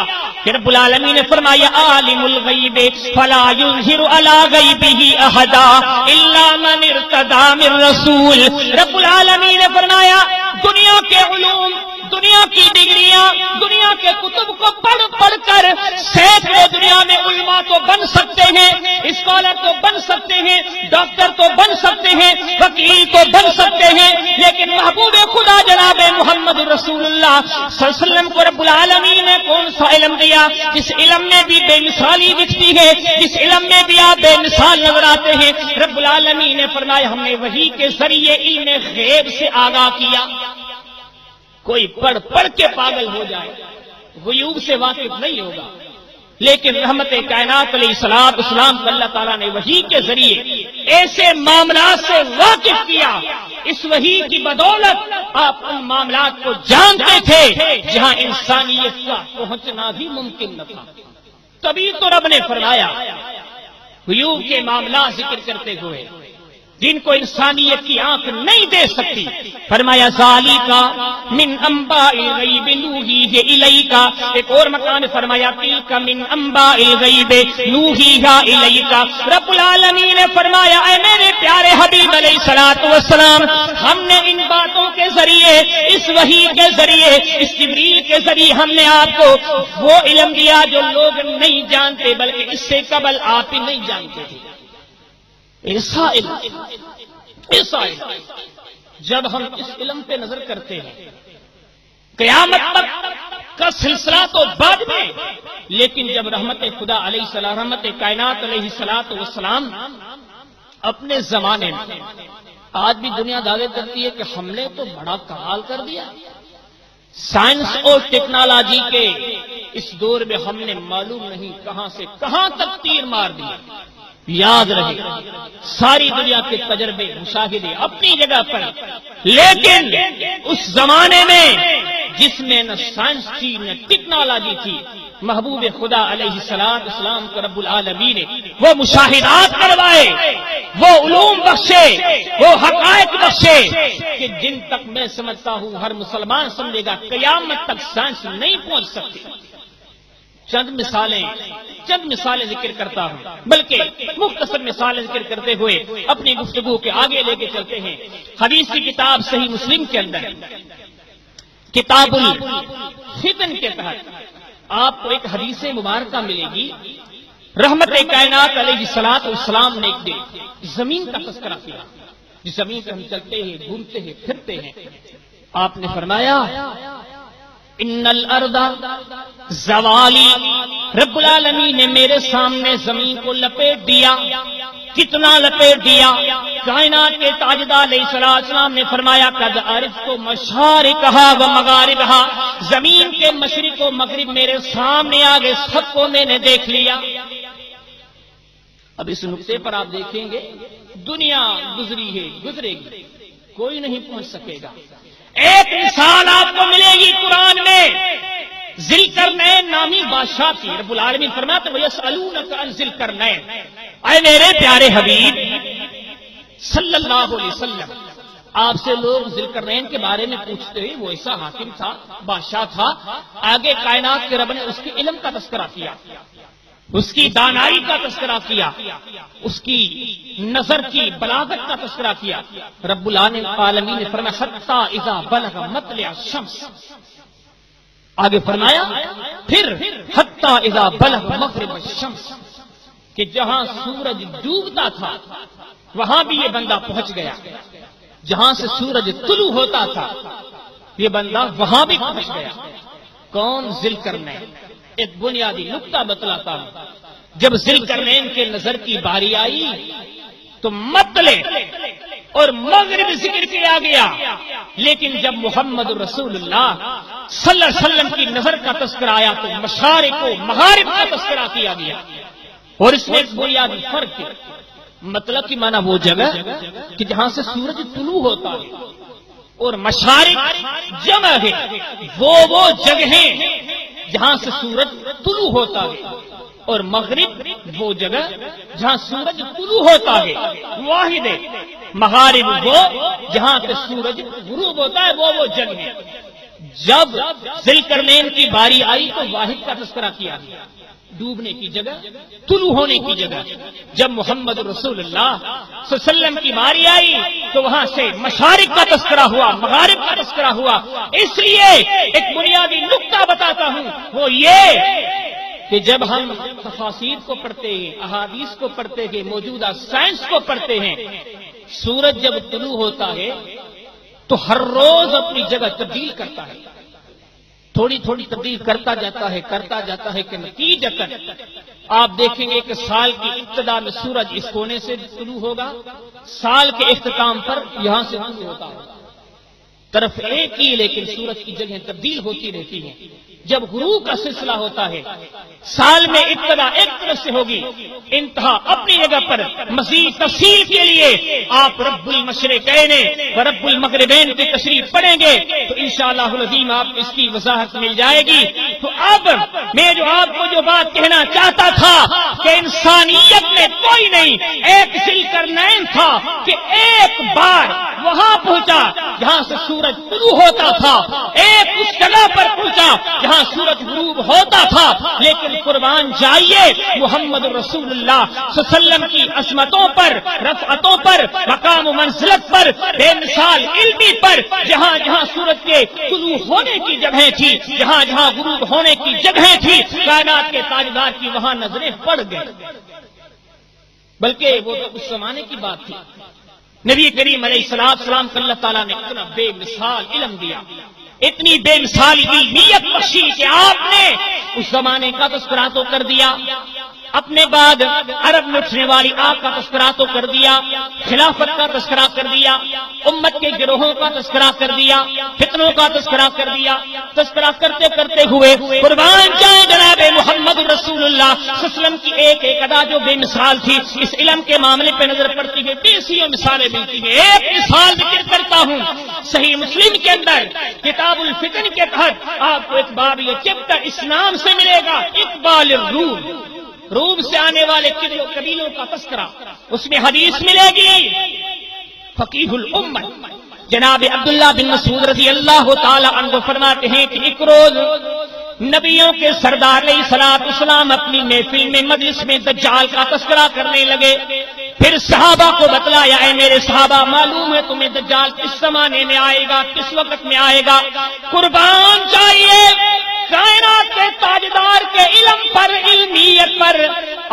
کہ رب العالمین نے فرمایا عالم الغیب فلا یظہر علی غیبہ احدا الا من ارتضی من رسول۔ رب العالمین نے فرمایا دنیا کے علوم، دنیا کی ڈگریاں، دنیا کے کتب کو پڑھ پڑھ کر سینکڑوں دنیا میں علماء تو بن سکتے ہیں، اسکالر تو بن سکتے ہیں، ڈاکٹر تو بن سکتے ہیں، وکیل تو بن سکتے ہیں، لیکن محبوب خدا جناب محمد رسول اللہ صلی اللہ علیہ وسلم کو رب العالمین نے کون سا علم دیا جس علم میں بھی بے مثالی دکھتی ہے، جس علم میں بھی آپ بے مثال نظر آتے ہیں؟ رب العالمین نے فرمایا ہم نے وحی کے ذریعے علم غیب سے آگاہ کیا۔ کوئی پڑھ پڑھ کے پاگل ہو جائے، غیوب سے واقف نہیں ہوگا، لیکن رحمت کائنات علیہ السلام کو اللہ تعالیٰ نے وحی کے ذریعے ایسے معاملات سے واقف کیا، اس وحی کی بدولت آپ ان معاملات کو جانتے تھے جہاں انسانیت کا پہنچنا بھی ممکن نہ تھا۔ تبھی تو رب نے فرمایا غیوب کے معاملات ذکر کرتے ہوئے جن کو انسانیت کی آنکھ نہیں دے سکتی، فرمایا ذالکا من انباء الغیب نوحیہ الیکا۔ ایک اور مکان میں فرمایا تلک من انباء الغیب نوحیہ الیکا۔ رب العالمین نے فرمایا اے میرے پیارے حبیب علیہ الصلوۃ والسلام، ہم نے ان باتوں کے ذریعے، اس وحی کے ذریعے، اس جبریل کے ذریعے ہم نے آپ کو وہ علم دیا جو لوگ نہیں جانتے، بلکہ اس سے قبل آپ ہی نہیں جانتے تھے۔ ایسا علم جب ہم اس علم پہ نظر کرتے ہیں، قیامت تک کا سلسلہ تو بعد میں، لیکن جب رحمت خدا علیہ السلام، رحمت کائنات علیہ السلام اپنے زمانے میں، آج بھی دنیا دعوے کرتی ہے کہ ہم نے تو بڑا کمال کر دیا، سائنس اور ٹیکنالوجی کے اس دور میں ہم نے معلوم نہیں کہاں سے کہاں تک تیر مار دیا۔ یاد رہے ساری دنیا کے تجربے مشاہدے اپنی جگہ پر، لیکن اس زمانے میں جس میں نہ سائنس تھی نہ ٹیکنالوجی تھی، محبوب خدا علیہ السلام کو رب العالمین نے وہ مشاہدات کروائے، وہ علوم بخشے، وہ حقائق بخشے کہ جن تک میں سمجھتا ہوں ہر مسلمان سمجھے گا قیامت تک سائنس نہیں پہنچ سکتی۔ چند مثالیں ذکر کرتا ہوں، بلکہ مختصر مثالیں ذکر کرتے ہوئے اپنی گفتگو کے آگے لے کے چلتے ہیں۔ حدیث کی کتاب صحیح مسلم کے اندر کتاب الفتن کے تحت آپ کو ایک حدیث مبارکہ ملے گی۔ رحمت کائنات علیہ السلام نے ایک دن زمین کا تذکرہ کیا، جس زمین پہ ہم چلتے ہیں، گھومتے ہیں، پھرتے ہیں۔ آپ نے فرمایا ان الارض زوالی، رب العالمین نے میرے سامنے زمین کو لپیٹ دیا۔ کتنا لپیٹ دیا؟ کائنات کے تاجدار علیہ السلام نے فرمایا قد عرفت مشارقہا و مغاربہا، زمین کے مشرق و مغرب میرے سامنے آگے سب کو میں نے دیکھ لیا۔ اب اس نقطے پر آپ دیکھیں گے دنیا گزری ہے، گزرے گی، کوئی نہیں پہنچ سکے گا۔ ایک مثال آپ کو ملے گی قرآن میں، ذوالقرنین نامی بادشاہ کی۔ رب العالمین فرماتے ہیں وَيَسْأَلُونَكَ عَنْ ذِلْقَرْنَيْنِ، اے میرے پیارے حبیب صلی اللہ علیہ وسلم، آپ سے لوگ ذوالقرنین کے بارے میں پوچھتے ہیں، وہ ایسا حاکم تھا، بادشاہ تھا۔ آگے کائنات کے رب نے اس کے علم کا تذکرہ کیا، اس کی دانائی کا تذکرہ کیا، اس کی نظر کی بلاغت کا تذکرہ کیا۔ رب العالمین نے فرمایا حتی اذا بلغ مطلع الشمس، آگے فرمایا پھر حتی اذا بلغ مغرب الشمس، کہ جہاں سورج ڈوبتا تھا وہاں بھی یہ بندہ پہنچ گیا، جہاں سے سورج طلوع ہوتا تھا یہ بندہ وہاں بھی پہنچ گیا۔ کون؟ ذوالقرنین۔ ایک بنیادی نقطہ بتلاتا ہوں، جب ذوالقرنین کے نظر کی باری آئی تو مطلع اور مغرب ذکر کیا گیا، لیکن جب محمد رسول اللہ صلی اللہ علیہ وسلم کی نظر کا تذکرہ آیا تو مشارق و مغارب کا تذکرہ کیا گیا۔ اور اس میں ایک بنیادی فرق ہے، مطلب کی معنی وہ جگہ کہ جہاں سے سورج طلوع ہوتا ہے، اور مشارق جمع ہے وہ جگہیں جہاں سے سورج طلوع ہوتا ہے، اور مغرب وہ جگہ جہاں سورج طلوع ہوتا ہے۔ واحد ہے مغارب وہ جہاں سے سورج غروب ہوتا ہے، وہ جگہ۔ جب ذوالقرنین کی باری آئی تو واحد کا تذکرہ کیا گیا، ڈوبنے کی جگہ، طلوع ہونے کی جگہ۔ جب محمد رسول اللہ صلی اللہ علیہ وسلم کی باری آئی تو وہاں سے مشارق کا تذکرہ ہوا، مغارب کا تذکرہ ہوا۔ اس لیے ایک بنیادی نقطہ بتاتا ہوں، وہ یہ کہ جب ہم تفاسیر کو پڑھتے ہیں، احادیث کو پڑھتے ہیں، موجودہ سائنس کو پڑھتے ہیں، سورج جب طلوع ہوتا ہے تو ہر روز اپنی جگہ تبدیل کرتا ہے، تھوڑی تھوڑی تبدیل کرتا جاتا ہے کہ نتیجتاً آپ دیکھیں گے کہ سال کی ابتدا میں سورج اس کونے سے طلوع ہوگا، سال کے اختتام پر یہاں سے طلوع ہوتا ہوگا، طرف ایک ہی لیکن سورج کی جگہیں تبدیل ہوتی رہتی ہیں۔ جب غروب کا سلسلہ ہوتا ہے، سال میں ابتدا ایک طرف سے ہوگی، انتہا اپنی جگہ پر۔ مزید تفصیل کے لیے آپ رب المشرقین و رب المغربین کی تشریف پڑھیں گے تو انشاءاللہ العظیم آپ اس کی وضاحت مل جائے گی۔ تو اب میں جو آپ کو جو بات کہنا چاہتا تھا کہ انسانیت میں کوئی نہیں، ایک ذوالقرنین تھا کہ ایک بار وہاں پہنچا جہاں سے سورج طلوع ہوتا تھا، ایک اس جگہ پر پہنچا جہاں سورج غروب ہوتا تھا۔ لیکن قربان جائیے محمد رسول اللہ صلی اللہ علیہ وسلم کی عظمتوں پر، رفعتوں پر، مقام و منزلت پر، بے مثال علمی پر، جہاں جہاں سورج کے طلوع ہونے کی جگہیں تھی، جہاں جہاں غروب ہونے کی جگہیں تھی، کائنات کے تاجدار کی وہاں نظریں پڑ گئی۔ بلکہ وہ تو اس زمانے کی بات تھی، نبی کریم علیہ السلام کو اللہ تعالیٰ نے اتنا بے مثال علم دیا، اتنی بے مثال علمیت بخشی کہ آپ نے اس زمانے کا تذکرہ تو کر دیا، اپنے بعد عرب میں اٹھنے والی آگ کا تذکرہ تو کر دیا، خلافت کا تذکرہ کر دیا، امت کے گروہوں کا تذکرہ کر دیا، فتنوں کا تذکرہ کر دیا۔ تذکرہ کرتے کرتے ہوئے قربان جائے جناب محمد رسول اللہ صلی اللہ علیہ وسلم کی ایک ایک ادا جو بے مثال تھی، اس علم کے معاملے پہ نظر پڑتی ہے، بیسیوں مثالیں ملتی ہیں۔ ایک مثال ذکر کرتا ہوں، صحیح مسلم کے اندر کتاب الفتن کے تحت آپ کو ایک باب یہ چیپٹر اس نام سے ملے گا، اقبال الروم، روم سے آنے والے قبیلوں کا تذکرہ، اس میں حدیث ملے گی۔ فقیہ الامہ جناب عبداللہ بن مسعود رضی اللہ تعالی عنہ فرماتے ہیں کہ ایک روز نبیوں کے سردار علیہ الصلوۃ والسلام اپنی محفل میں مجلس میں دجال کا تذکرہ کرنے لگے، پھر صحابہ کو بتلایا، اے میرے صحابہ معلوم ہے تمہیں دجال کس زمانے میں آئے گا، کس وقت میں آئے گا۔ قربان جائیے کائنات کے تاجدار کے علم پر، علمیت پر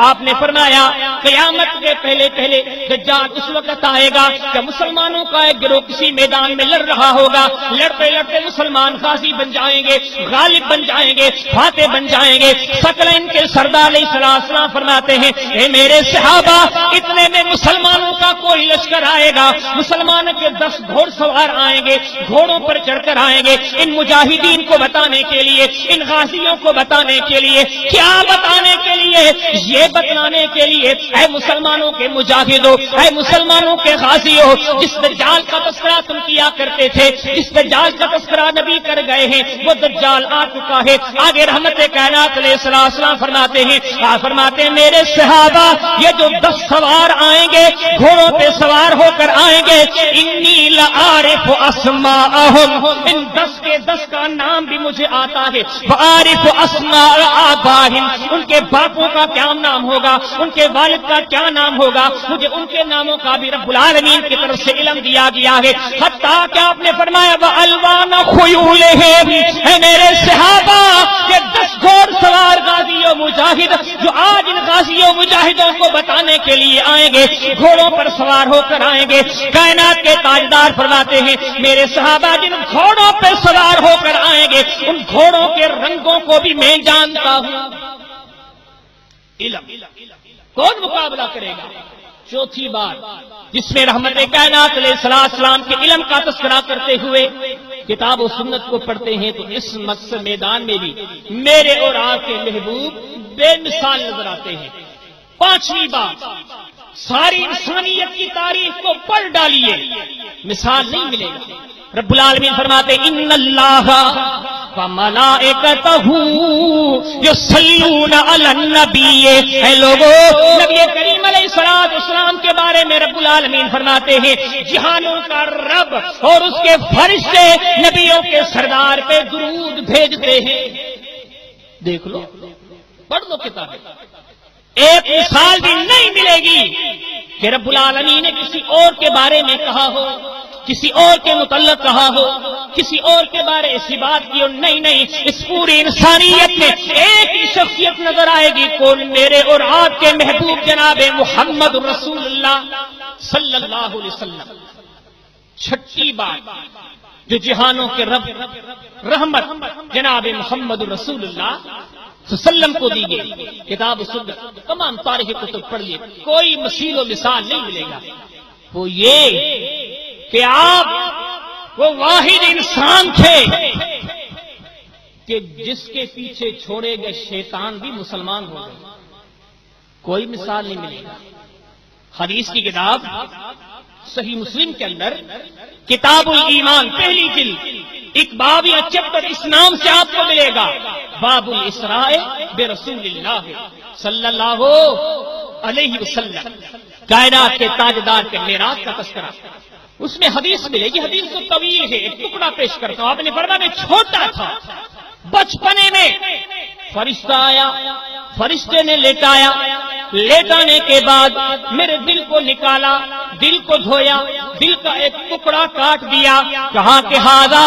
آپ نے فرمایا قیامت کے پہلے پہلے دجال اس وقت آئے گا کہ مسلمانوں کا ایک گروہ کسی میدان میں لڑ رہا ہوگا، لڑتے لڑتے مسلمان غازی بن جائیں گے، غالب بن جائیں گے، فاتح بن جائیں گے۔ ثقلین کے سردار علیہ السلام فرماتے ہیں اے میرے صحابہ اتنے میں مسلمانوں کا کوئی لشکر آئے گا، مسلمانوں کے 10 گھوڑ سوار آئیں گے، گھوڑوں پر چڑھ کر آئیں گے، ان مجاہدین کو بتانے کے لیے، ان غازیوں کو بتانے کے لیے، کیا بتانے کے لیے؟ یہ بتلانے کے لیے اے مسلمانوں کے مجاہدوں، اے مسلمانوں کے غازیوں، جس دجال کا تذکرہ تم کیا کرتے تھے، جس دجال کا تذکرہ نبی کر گئے ہیں، وہ دجال آ چکا ہے۔ آگے رحمت کائنات علیہ السلام فرماتے ہیں میرے صحابہ یہ جو 10 سوار آئیں گے، گھوڑوں پہ سوار ہو کر آئیں گے، انی لعارف اسماءہم، ان 10 کے 10 کا نام بھی مجھے آتا ہے، وعارف اسماء آبائہم، ان کے باپوں کا کیا نام ہوگا، ان کے والد کا کیا نام ہوگا، مجھے ان کے ناموں کا بھی رب العالمین کی طرف سے علم دیا گیا ہے۔ حتیٰ کہ آپ نے فرمایا وَأَلْوَانَ خُيُولِهِمْ، اے میرے صحابہ یہ 10 گھوڑ سوار غازی و مجاہد جو آج ان غازی و مجاہدوں کو بتانے کے لیے آئیں گے، گھوڑوں پر سوار ہو کر آئیں گے، کائنات کے تاجدار فرماتے ہیں میرے صحابہ جن گھوڑوں پہ سوار ہو کر آئیں گے ان گھوڑوں کے رنگوں کو بھی میں جانتا ہوں۔ علم کون مقابلہ کرے گا؟ چوتھی بات جس میں رحمت کائنات علیہ السلام کے علم کا تذکرہ کرتے ہوئے کتاب و سنت کو پڑھتے ہیں تو اس مقصد میدان میں بھی میرے اور آپ کے محبوب بے مثال نظر آتے ہیں۔ پانچویں بات ساری انسانیت کی تاریخ کو پڑھ ڈالیے، مثال نہیں ملے گا۔ رب العالمین فرماتے ان اللہ وملائکتہ یصلون علی النبی، اے لوگو نبی کریم علیہ السلام کے بارے میں رب العالمین فرماتے ہیں جہانوں کا رب اور اس کے فرشتے نبیوں کے سردار پہ درود بھیجتے ہیں۔ دیکھ لو، پڑھ لو کتابیں، ایک مثال بھی نہیں ملے گی کہ رب العالمین نے کسی اور کے بارے میں کہا ہو، کسی اور کے متعلق کہا ہو، کسی اور کے بارے ایسی بات کی ہو۔ نہیں، اس پوری انسانیت میں ایک ہی شخصیت نظر آئے گی، کون؟ میرے اور آپ کے محبوب جناب محمد رسول اللہ صلی اللہ علیہ وسلم۔ چھٹی بات جو جہانوں کے رب رحمت جناب محمد رسول اللہ صلی اللہ علیہ وسلم کو دی گئی کتاب و سنت، تمام تاریخ کتب پڑھ لیے، کوئی مثیل و مثال نہیں ملے گا، وہ یہ کہ آپ وہ واحد انسان تھے کہ جس کے پیچھے چھوڑے گئے شیطان بھی مسلمان ہو گئے، کوئی مثال نہیں ملے گا۔ حدیث کی کتاب صحیح مسلم کے اندر کتاب الایمان پہلی جلد ایک باب یا چیپٹر اس نام سے آپ کو ملے گا، باب الاسراء برسول اللہ صلی اللہ علیہ وسلم، کائنات کے تاجدار کے معراج کا تذکرہ، اس میں حدیث ملے گی، حدیث تو طویل ہے، ایک ٹکڑا پیش کرتا ہوں۔ آپ نے فرمایا میں چھوٹا تھا، بچپنے میں فرشتہ آیا، فرشتے نے لیٹایا، لیٹانے کے بعد میرے دل کو نکالا، دل کو دھویا، دل کا ایک ٹکڑا کاٹ دیا، کہا کہ ہذا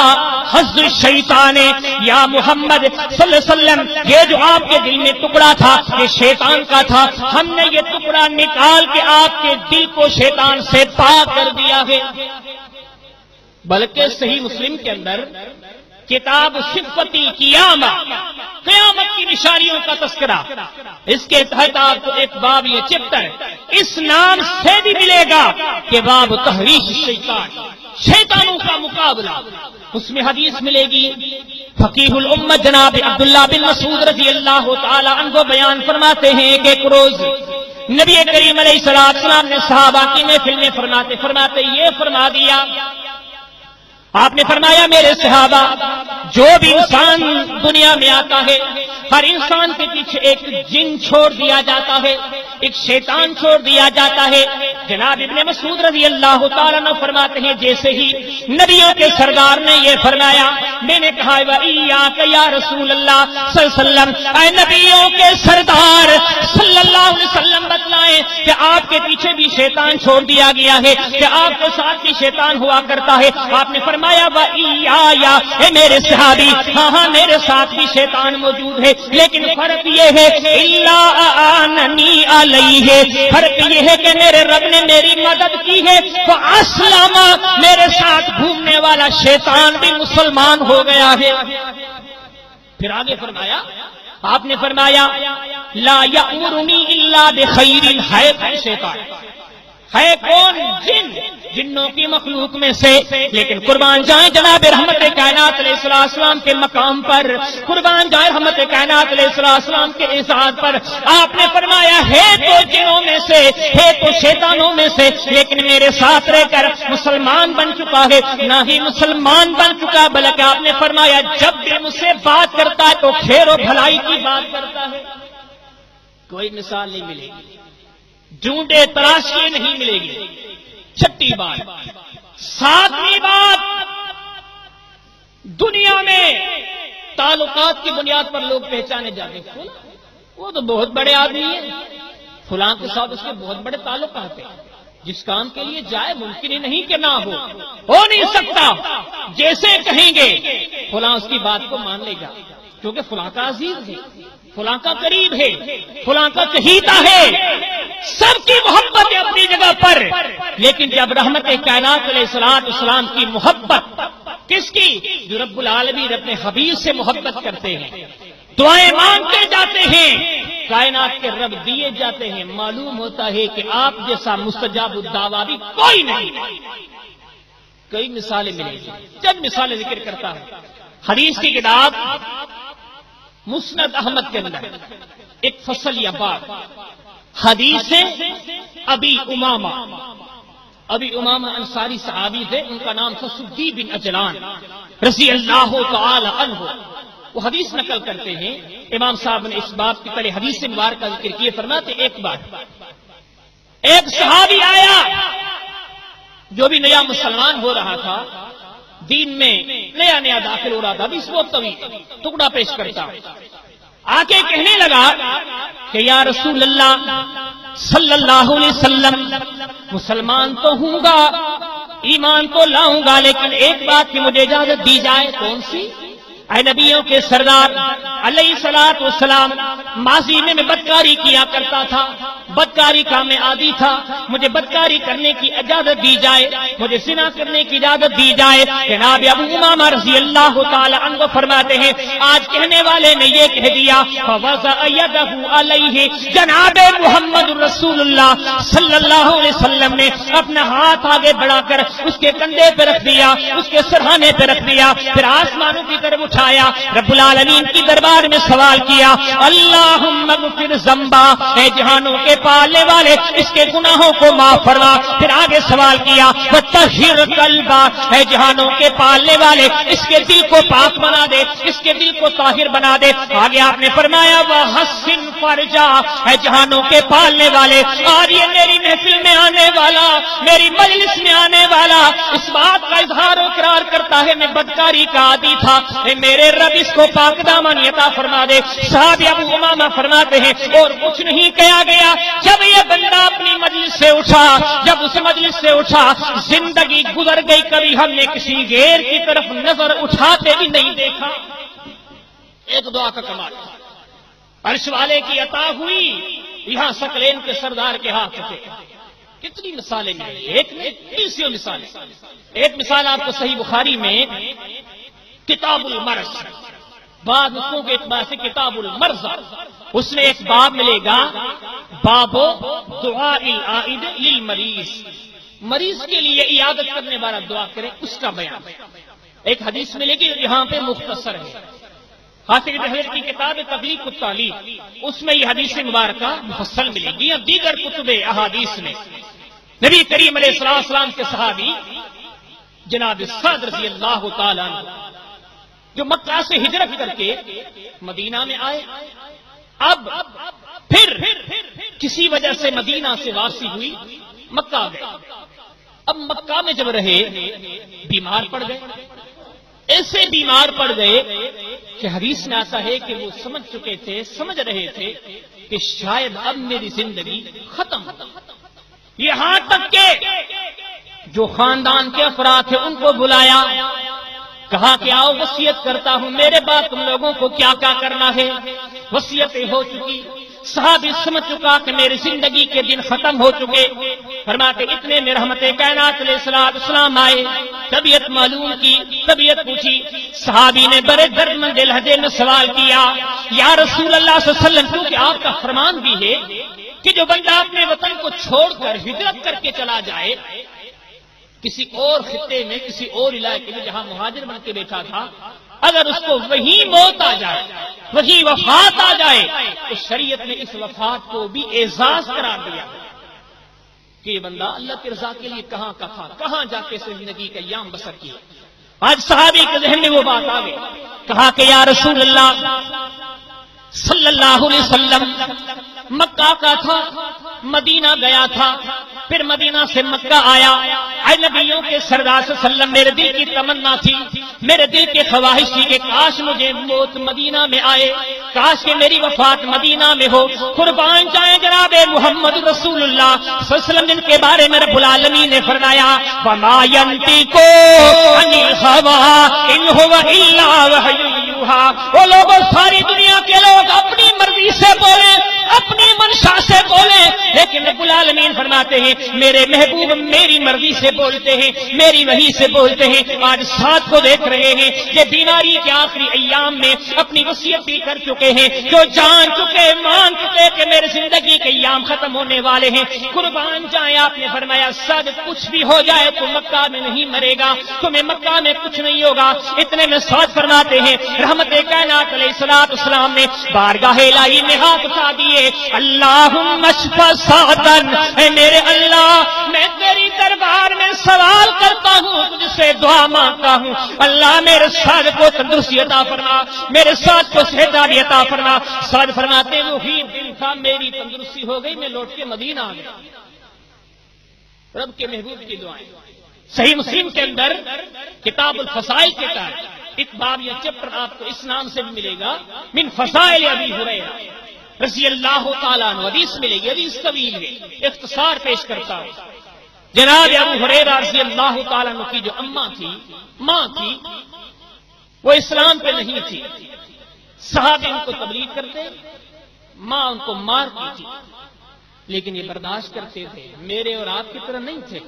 حظ الشیطان یا محمد صلی اللہ علیہ وسلم، یہ جو آپ کے دل میں ٹکڑا تھا یہ شیطان کا تھا، ہم نے یہ ٹکڑا نکال کے آپ کے دل کو شیطان سے پاک کر دیا ہے۔ بلکہ صحیح مسلم کے اندر کتاب صفتی قیامت، قیامت کی نشانیوں کا تذکرہ، اس کے تحت آپ کو ایک باب یہ چیپٹر اس نام سے بھی ملے گا کہ باب تحریش الشیطان، شیطانوں کا مقابلہ، اس میں حدیث ملے گی۔ فقیہ الامت جناب عبداللہ بن مسعود رضی اللہ تعالی عنہ بیان فرماتے ہیں کہ ایک روز نبی کریم علیہ السلام نے صحابہ کی محفل میں فرماتے یہ فرما دیا، آپ نے فرمایا میرے صحابہ، جو بھی انسان دنیا میں آتا ہے ہر انسان کے پیچھے ایک جن چھوڑ دیا جاتا ہے، ایک شیطان چھوڑ دیا جاتا ہے۔ جناب ابن مسعود رضی اللہ تعالیٰ عنہ فرماتے ہیں جیسے ہی نبیوں کے سردار نے یہ فرمایا، میں نے کہا وَإِيَّاكَ يَا رسول اللہ صلی اللہ علیہ وسلم، اے نبیوں کے سردار صلی اللہ علیہ وسلم بتلائیں کہ آپ کے پیچھے بھی شیطان چھوڑ دیا گیا ہے، کہ آپ کے ساتھ بھی شیطان ہوا کرتا ہے۔ آپ نے فرمایا وَإِيَّايَ، اے میرے صحابی، ہاں میرے ساتھ بھی شیطان موجود ہے، لیکن فرق یہ ہے اِلَّا أَعَانَنِي عَلَيْهِ، فرق یہ ہے کہ میرے رب نے میری مدد کی ہے، فَأَسْلَمَ، میرے ساتھ گھومنے والا شیطان بھی مسلمان ہو گیا ہے۔ پھر آگے فرمایا، آپ نے فرمایا لا یأمرنی الا بخیر، ہے شیطان، ہے کون؟ جن، جنوں کی مخلوق میں سے، لیکن قربان جائیں جناب رحمت کائنات علیہ السلام کے مقام پر، قربان جائیں رحمت کائنات علیہ السلام کے اعزاز پر، آپ نے فرمایا ہے تو جنوں میں سے، ہے تو شیطانوں میں سے، لیکن میرے ساتھ رہ کر مسلمان بن چکا ہے، نہ ہی مسلمان بن چکا بلکہ آپ نے فرمایا جب بھی مجھ سے بات کرتا ہے تو خیر و بھلائی کی بات کرتا ہے۔ کوئی مثال نہیں ملے گی، ڈھونڈے تراشیے نہیں ملے گی۔ چھٹی بات، ساتویں بات، دنیا میں تعلقات کی بنیاد پر لوگ پہچانے جاتے ہیں، وہ تو بہت بڑے آدمی ہیں، فلاں کے ساتھ اس کے بہت بڑے تعلقات ہیں، جس کام کے لیے جائے ممکن ہی نہیں کہ نہ ہو نہیں سکتا، جیسے کہیں گے فلاں اس کی بات کو مان لے گا، کیونکہ فلاں کا عزیز ہے، فلاں کا قریب ہے، فلاں کا چہیتا ہے، سب کی محبت ہے اپنی جگہ پر، لیکن جب رحمت کائنات علیہ السلام کی محبت کس کی؟ جو رب العالمین اپنے حبیب سے محبت کرتے ہیں، دعائیں مانگتے جاتے ہیں، کائنات کے رب دیے جاتے ہیں، معلوم ہوتا ہے کہ آپ جیسا مستجاب الدعویٰ بھی کوئی نہیں۔ کئی مثالیں ملیں گی، چند مثالیں ذکر کرتا ہوں۔ حدیث کی کتاب مسند احمد کے اندر ایک فصل یا باب، حدیث ابی امامہ انصاری صحابی تھے، ان کا نام تھا سدی بن اجلان رضی اللہ تعالی عنہ، وہ حدیث نقل کرتے ہیں۔ امام صاحب نے اس باب کی پہلے حدیث مبارک کا ذکر کیے، فرماتے ایک بار ایک صحابی آیا جو بھی نیا مسلمان ہو رہا تھا، دین میں نیا داخل ہو رہا تھا، ابھی اس وقت ٹکڑا پیش کرتا، آ کے کہنے لگا کہ یا رسول اللہ صلی اللہ علیہ وسلم، مسلمان تو ہوں گا، ایمان تو لاؤں گا، لیکن ایک بات کی مجھے اجازت دی جائے۔ کون سی؟ اے نبیوں کے سردار علیہ الصلوۃ والسلام، ماضی میں بدکاری کیا کرتا تھا، بدکاری کا میں عادی تھا، مجھے بدکاری کرنے کی اجازت دی جائے، مجھے زنا کرنے کی اجازت دی جائے۔ جناب ابو امامہ رضی اللہ تعالی عنہ فرماتے ہیں آج کہنے والے نے یہ کہہ دیا فوضع یدہ علیہ، جناب محمد رسول اللہ صلی اللہ علیہ وسلم نے اپنا ہاتھ آگے بڑھا کر اس کے کندھے پہ رکھ دیا، اس کے سرہانے پہ رکھ دیا، پھر آسمانوں کی طرف اٹھایا، رب العالمین کی دربار میں سوال کیا اللہم اغفر ذنبا، اے جہانوں کے پالنے والے اس کے گناہوں کو معاف فرما۔ پھر آگے سوال کیا وطہر قلبا، اے جہانوں کے پالنے والے اس کے دل کو پاک بنا دے، اس کے دل کو طاہر بنا دے۔ آگے آپ نے فرمایا وحسن فرجا، اے جہانوں کے پالنے والے آج یہ میری محفل میں آنے والا، میری مجلس میں آنے والا اس بات کا اظہار و اقرار کرتا ہے میں بدکاری کا عادی تھا، اے میرے رب اس کو پاک دامنی عطا فرما دے۔ صحابی ابو امامہ فرماتے ہیں اور کچھ نہیں کہا گیا، جب یہ بندہ اپنی مجلس سے اٹھا، جب اس مجلس سے اٹھا زندگی گزر گئی، کبھی ہم نے کسی غیر کی طرف نظر اٹھاتے بھی نہیں دیکھا۔ ایک دعا کا کمال، عرش والے کی عطا ہوئی، یہاں ثقلین کے سردار کے ہاتھ تھے۔ کتنی مثالیں ملی، ایک تیسری مثال، ایک مثال آپ کو صحیح بخاری میں کتاب المرض، بعض نسخوں کے اعتبار سے کتاب المرض، اس میں ایک باب ملے گا باب دعاء العائد للمریض، مریض کے لیے عیادت کرنے والا دعا کرے اس کا بیان۔ ایک حدیث ملے گی یہاں پہ مختصر ہے، حافظ ابن حجر کی کتاب تبلیغ التعلیق اس میں یہ حدیث مبارکہ مفصل ملے گی، یا دیگر کتب احادیث میں نبی کریم علیہ السلام کے صحابی جناب سعد رضی اللہ تعالیٰ عنہ جو مکہ سے ہجرت کر کے مدینہ میں آئے، اب پھر کسی وجہ سے مدینہ سے واپسی ہوئی، مکہ گئے۔ اب مکہ میں جب رہے بیمار پڑ گئے، ایسے بیمار پڑ گئے کہ حدیث میں آتا ہے کہ وہ سمجھ چکے تھے، سمجھ رہے تھے کہ شاید اب میری زندگی ختم، یہاں تک کہ جو خاندان کے افراد تھے ان کو بلایا، کہا کہ آؤ وصیت کرتا ہوں، میرے بعد تم لوگوں کو کیا کیا کرنا ہے۔ وصیتیں ہو چکی، صحابی سمجھ چکا کہ میری زندگی کے دن ختم ہو چکے۔ فرماتے اتنے میں رحمت کائنات علیہ السلام آئے، طبیعت معلوم کی، طبیعت پوچھی۔ صحابی نے بڑے درد مند لہجے میں سوال کیا یا رسول اللہ صلی اللہ علیہ وسلم، کیونکہ آپ کا فرمان بھی ہے کہ جو بندہ اپنے وطن کو چھوڑ کر ہجرت کر کے چلا جائے کسی اور خطے میں، کسی اور علاقے میں جہاں مہاجر بن کے بیٹھا تھا، اگر اس کو وہی موت آ جائے، وہی وفات آ جائے، تو شریعت نے اس وفات کو بھی اعزاز قرار دیا کہ یہ بندہ اللہ کی رضا کے لیے کہاں کا تھا، کہاں جا کے زندگی کا ایام بسر کیا۔ آج صحابی کے ذہن میں وہ بات آ گئی، کہا کہ یا رسول اللہ صلی اللہ علیہ وسلم مکہ کا تھا، مدینہ گیا تھا، پھر مدینہ سے مکہ آیا، اے نبیوں کے سردار صلی اللہ علیہ وسلم، میرے دل کی تمنا تھی، میرے دل کی خواہش تھی کہ کاش مجھے موت مدینہ میں آئے، کاش کہ میری وفات مدینہ میں ہو۔ قربان جائیں جناب محمد رسول اللہ صلی اللہ علیہ وسلم جن کے بارے میں رب العالمین نے فرمایا وما ينطق عن الهوى ان هو الا وحی یوحی، وہ لوگ ساری دنیا کے لوگ اپنی مرضی سے بولے، اپنی منشا سے بولے، لیکن رب العالمین فرماتے ہیں میرے محبوب میری مرضی سے بولتے ہیں، میری وحی سے بولتے ہیں۔ آج ساتھ کو دیکھ رہے ہیں کہ بیماری کے آخری ایام میں اپنی وصیت بھی کر چکے ہیں، جو جان چکے، مان چکے کہ میری زندگی کے ایام ختم ہونے والے ہیں۔ قربان جائیں، آپ نے فرمایا سد کچھ بھی ہو جائے تو مکہ میں نہیں مرے گا، تمہیں مکہ میں کچھ نہیں ہوگا۔ اتنے میں ساتھ فرماتے ہیں رحمت کائنات علیہ السلام نے بارگاہ الہی میں ہاتھ اٹھا دیے، اللہم اشفا سعدن، اے میرے اللہ میں تیری دربار میں سوال کرتا ہوں، تجھ سے دعا مانگتا ہوں، اللہ میرے سعد کو تندرستی عطا فرما، میرے سعد کو صحت بھی عطا فرما۔ سعد فرماتے وہی دن تھا میری تندرستی ہو گئی، میں لوٹ کے مدینہ آ گیا۔ رب کے محبوب کی دعائیں صحیح مسلم کے اندر کتاب الفضائل کے تحت ایک باب یا چیپٹر آپ کو اس نام سے بھی ملے گا، من فضائل ابی ہریرہ رضی اللہ تعالیٰ عنہ، حدیث ملے گی، حدیث طویل ہے، اختصار پیش کرتا ہوں۔ جناب ابو ہریرہ رضی اللہ تعالیٰ عنہ کی جو اماں تھی، ماں تھی، وہ اسلام پہ نہیں تھی، صحابہ ان کو تبلیغ کرتے، ماں ان کو مارتی تھی۔ لیکن یہ برداشت کرتے تھے، میرے اور آپ کی طرح نہیں تھے۔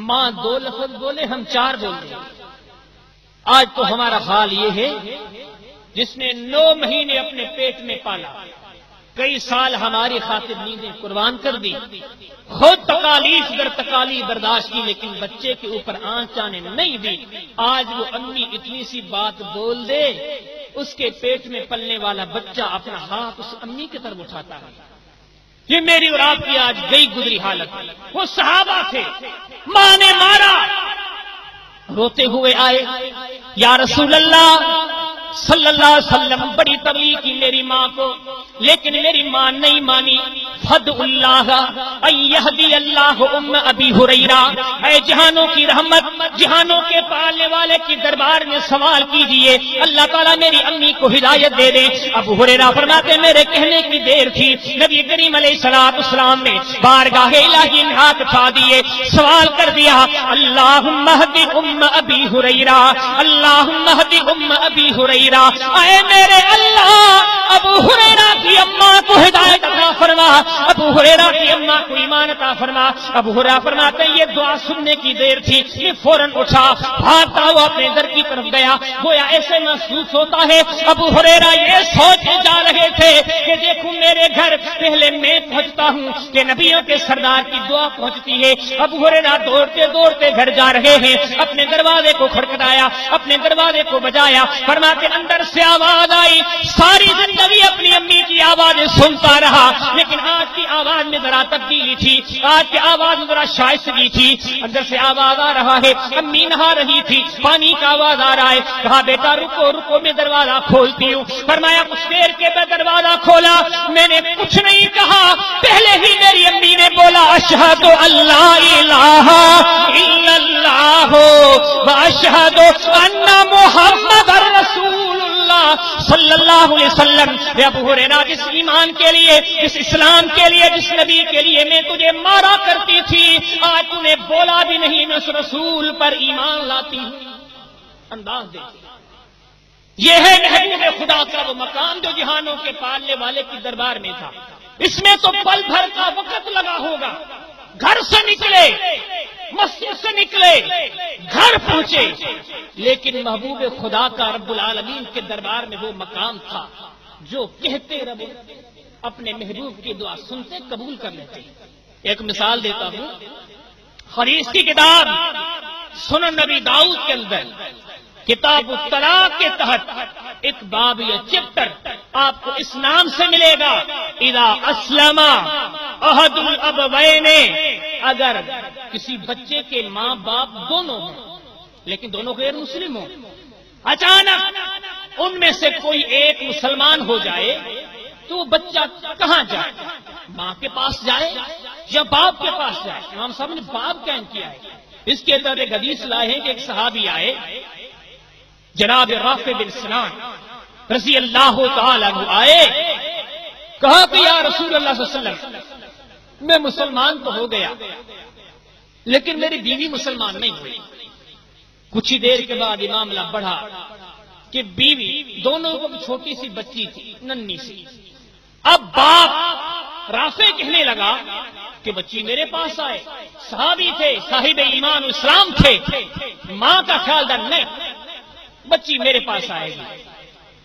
ماں 2 لفظ بولے، ہم 4 بول رہے ہیں۔ آج تو ہمارا حال یہ ہے، جس نے 9 مہینے اپنے پیٹ میں پالا، کئی سال ہماری خاطر نیندیں قربان کر دی، خود تکالیف در تکالیف برداشت کی، لیکن بچے کے اوپر آنچ آنے نہیں دی۔ آج وہ امی اتنی سی بات بول دے، اس کے پیٹ میں پلنے والا بچہ اپنا ہاتھ اس امی کی طرف اٹھاتا ہے۔ یہ میری اور آپ کی آج گئی گزری حالت۔ وہ صحابہ تھے، ماں نے مارا، روتے ہوئے آئے، یا رسول اللہ صلی اللہ علیہ وسلم، بڑی تبلیغ کی میری ماں کو، لیکن میری ماں نہیں مانی۔ فد اللہ ان یہدی اللہ ام ابی ہریرہ، اے جہانوں کی رحمت، جہانوں کے پالنے والے کی دربار میں سوال کیجئے، اللہ تعالیٰ میری امی کو ہدایت دے دے۔ ابو ہریرہ فرماتے میرے کہنے کی دیر تھی، نبی کریم علیہ الصلوۃ والسلام نے بارگاہ الہی میں ہاتھ اٹھا دیے، سوال کر دیا، اللہم اہدی ام ابی ہریرہ، اللہم اہدی ام ابی ہریرہ، اے میرے اللہ ابو ہریرہ کی اماں کو ہدایت عطا فرما، ابو ہریرہ کی اماں کو ایمان عطا فرما۔ ابو ہریرہ فرماتے ہیں یہ دعا سننے کی دیر تھی، یہ فوراً اٹھا، بھاگتا ہوا اپنے گھر کی طرف گیا۔ گویا ایسے محسوس ہوتا ہے ابو ہریرہ یہ سوچے جا رہے تھے کہ دیکھوں میرے گھر پہلے میں پہنچتا ہوں کہ نبیوں کے سردار کی دعا پہنچتی ہے۔ ابو ہریرہ دوڑتے دوڑتے گھر جا رہے ہیں، اپنے دروازے کو کھڑکھڑایا، اپنے دروازے کو بجایا، فرماتے اندر سے آواز آئی۔ ساری زندگی اپنی امی کی آوازیں سنتا رہا، لیکن آج کی آواز میں ذرا تبدیلی تھی، آج کی آواز میں ذرا شائستگی تھی۔ اندر سے آواز آ رہا ہے، امی نہا رہی تھی، پانی کا آواز آ رہا ہے۔ کہا بیٹا رکو رکو، میں دروازہ کھولتی ہوں۔ فرمایا کچھ دیر کے بعد دروازہ کھولا، میں نے کچھ نہیں کہا، پہلے ہی میری امی نے بولا اشہد اللہ الہ الا اللہ واشہد ان محمد رسول اللہ صلی اللہ علیہ وسلم۔ ابو ہریرہ جس ایمان کے لیے، جس اسلام کے لیے، جس نبی کے لیے میں تجھے مارا کرتی تھی، آج تو نے بولا بھی نہیں، میں اس رسول پر ایمان لاتی ہوں۔ انداز دیکھیں، یہ ہے محبوب خدا کا وہ مقام جو جہانوں کے پالنے والے کی دربار میں تھا۔ اس میں تو پل بھر کا وقت لگا ہوگا، گھر سے نکلے، مسجد سے نکلے، گھر پہنچے، لیکن محبوب خدا کا رب العالمین کے دربار میں وہ مقام تھا جو کہتے رب اپنے محبوب کی دعا سنتے قبول کر لیتے۔ ایک مثال دیتا ہوں، حدیث کی کتاب سنن نبی داؤد کے اندر کتاب الطلاق کے تحت ایک باب یا چیپٹر آپ کو اس نام سے ملے گا، اذا اسلم احد الابوین، اگر کسی بچے کے ماں باپ دونوں ہوں لیکن دونوں غیر مسلم ہوں، اچانک ان میں سے کوئی ایک مسلمان ہو جائے تو وہ بچہ کہاں جائے؟ ماں کے پاس جائے یا باپ کے پاس جائے؟ امام صاحب نے باپ قائم کیا ہے۔ اس کے اندر ایک حدیث لائے ہیں کہ ایک صحابی آئے، جناب رافع بن سنان رضی اللہ تعالی عنہ آئے، کہا کہ یا رسول اللہ صلی اللہ علیہ وسلم میں مسلمان تو ہو گیا لیکن میری بیوی مسلمان نہیں ہوئی۔ کچھ ہی دیر کے بعد یہ معاملہ بڑھا کہ بیوی دونوں کو چھوٹی سی بچی تھی، ننھی سی۔ اب باپ رافع کہنے لگا کہ بچی میرے پاس آئے، صحابی تھے، صاحب ایمان اسلام تھے، ماں کا خیال تھا نہیں بچی میرے پاس آئے گی۔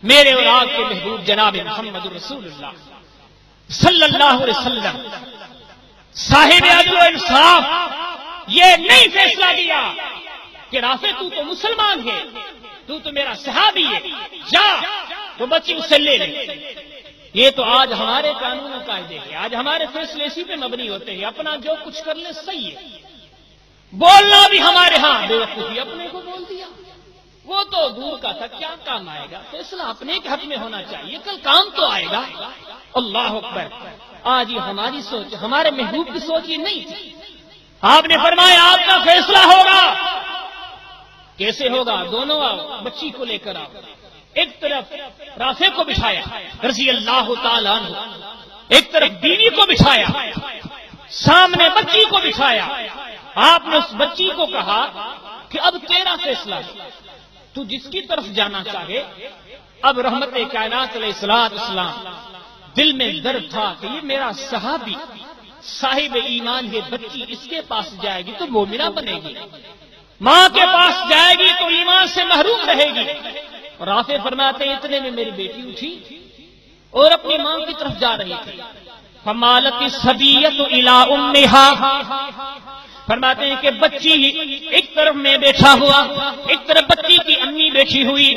میرے اور آپ کے محبوب جناب محمد رسول اللہ صلی اللہ علیہ وسلم صاحب عدل و انصاف یہ نہیں فیصلہ دیا کہ رافع تو مسلمان ہے، تو میرا صحابی ہے، جا وہ بچی اس سے لے لے۔ یہ تو آج ہمارے قانون و قاعدے ہیں، آج ہمارے فیصلے اسی پہ مبنی ہوتے ہیں، اپنا جو کچھ کر لے صحیح ہے۔ بولنا بھی ہمارے ہاں بے وقوفی، اپنے کو بول دیا، وہ تو دور کا تھا، کیا کام آئے گا؟ فیصلہ اپنے کے حق میں ہونا چاہیے، کل کام تو آئے گا۔ اللہ اکبر، آج یہ ہماری سوچ، ہمارے محبوب کی سوچ یہ نہیں تھی۔ آپ نے فرمایا آپ کا فیصلہ ہوگا، کیسے ہوگا؟ دونوں آؤ، بچی کو لے کر آؤ۔ ایک طرف رافع کو بٹھایا رضی اللہ تعالیٰ عنہ، ایک طرف بیوی کو بٹھایا، سامنے بچی کو بٹھایا۔ آپ نے اس بچی کو کہا کہ اب تیرا فیصلہ ہے، تو جس کی طرف جانا چاہے۔ اب رحمت کائنات علیہ السلام دل میں درد تھا کہ یہ میرا صحابی صاحب ایمان ہے بچی اس کے پاس جائے گی تو مومنہ بنے گی، ماں کے پاس جائے گی تو ایمان سے محروم رہے گی۔ اور رافع فرماتے ہیں اتنے میں میری بیٹی اٹھی اور اپنی ماں کی طرف جا رہی تھی، فمالت الصبیۃ الی امھا، فرماتے ہیں کہ بچی ایک طرف میں بیٹھا ہوا، ایک طرف بچی کی امی بیٹھی ہوئی،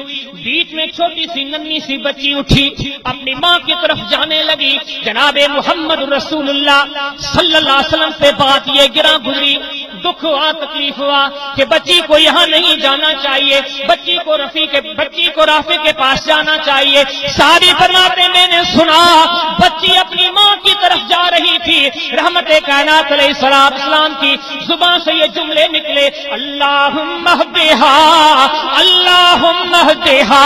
بیچ میں چھوٹی سی ننھی سی بچی اٹھی اپنی ماں کی طرف جانے لگی۔ جناب محمد رسول اللہ صلی اللہ علیہ وسلم سے بات یہ گراں گزری، دکھ ہوا، تکلیف ہوا کہ بچی کو یہاں نہیں جانا چاہیے، بچی کو رافع کے پاس جانا چاہیے۔ صحابی فرماتے میں نے سنا بچی اپنی ماں کی طرف جا رہی تھی، رحمت کائنات علیہ السلام کی زبان سے یہ جملے نکلے، اللہم اہدھا اللہم اہدھا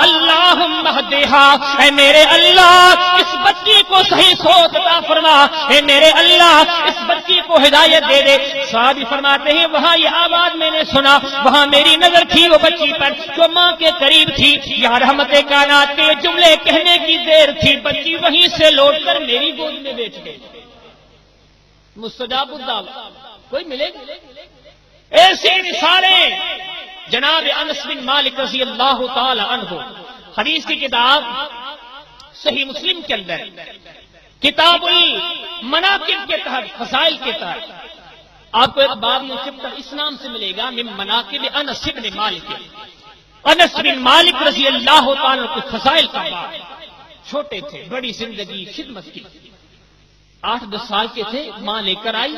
اللہم اہدھا، اے میرے اللہ اس بچی کو صحیح سوچ عطا فرما، اے میرے اللہ اس بچی کو ہدایت دے دے۔ صحابی فرماتے ہیں وہاں یہ آواز میں نے سنا، وہاں میری نظر تھی وہ بچی پر جو ماں کے قریب تھی، یا رحمت کائنات کے جملے کہنے کی دیر تھی، بچی وہیں سے لوٹ کر میری گود میں بیٹھ گئی۔ مستجاب الدعوہ کوئی ملے گا؟ ایسی مثالیں جناب انس بن مالک رضی اللہ تعالی عنہ، حدیث کی کتاب صحیح مسلم کے اندر کتاب المناقب کے تحت، فضائل کے تحت آپ کو ایک باب میں چپٹر اس نام سے ملے گا، من مناقب انس بن مالک، انس بن مالک رضی اللہ تعالی عنہ کے فضائل کا باب۔ چھوٹے تھے، بڑی زندگی خدمت کی، 8-10 سال کے تھے، ماں لے کر آئی،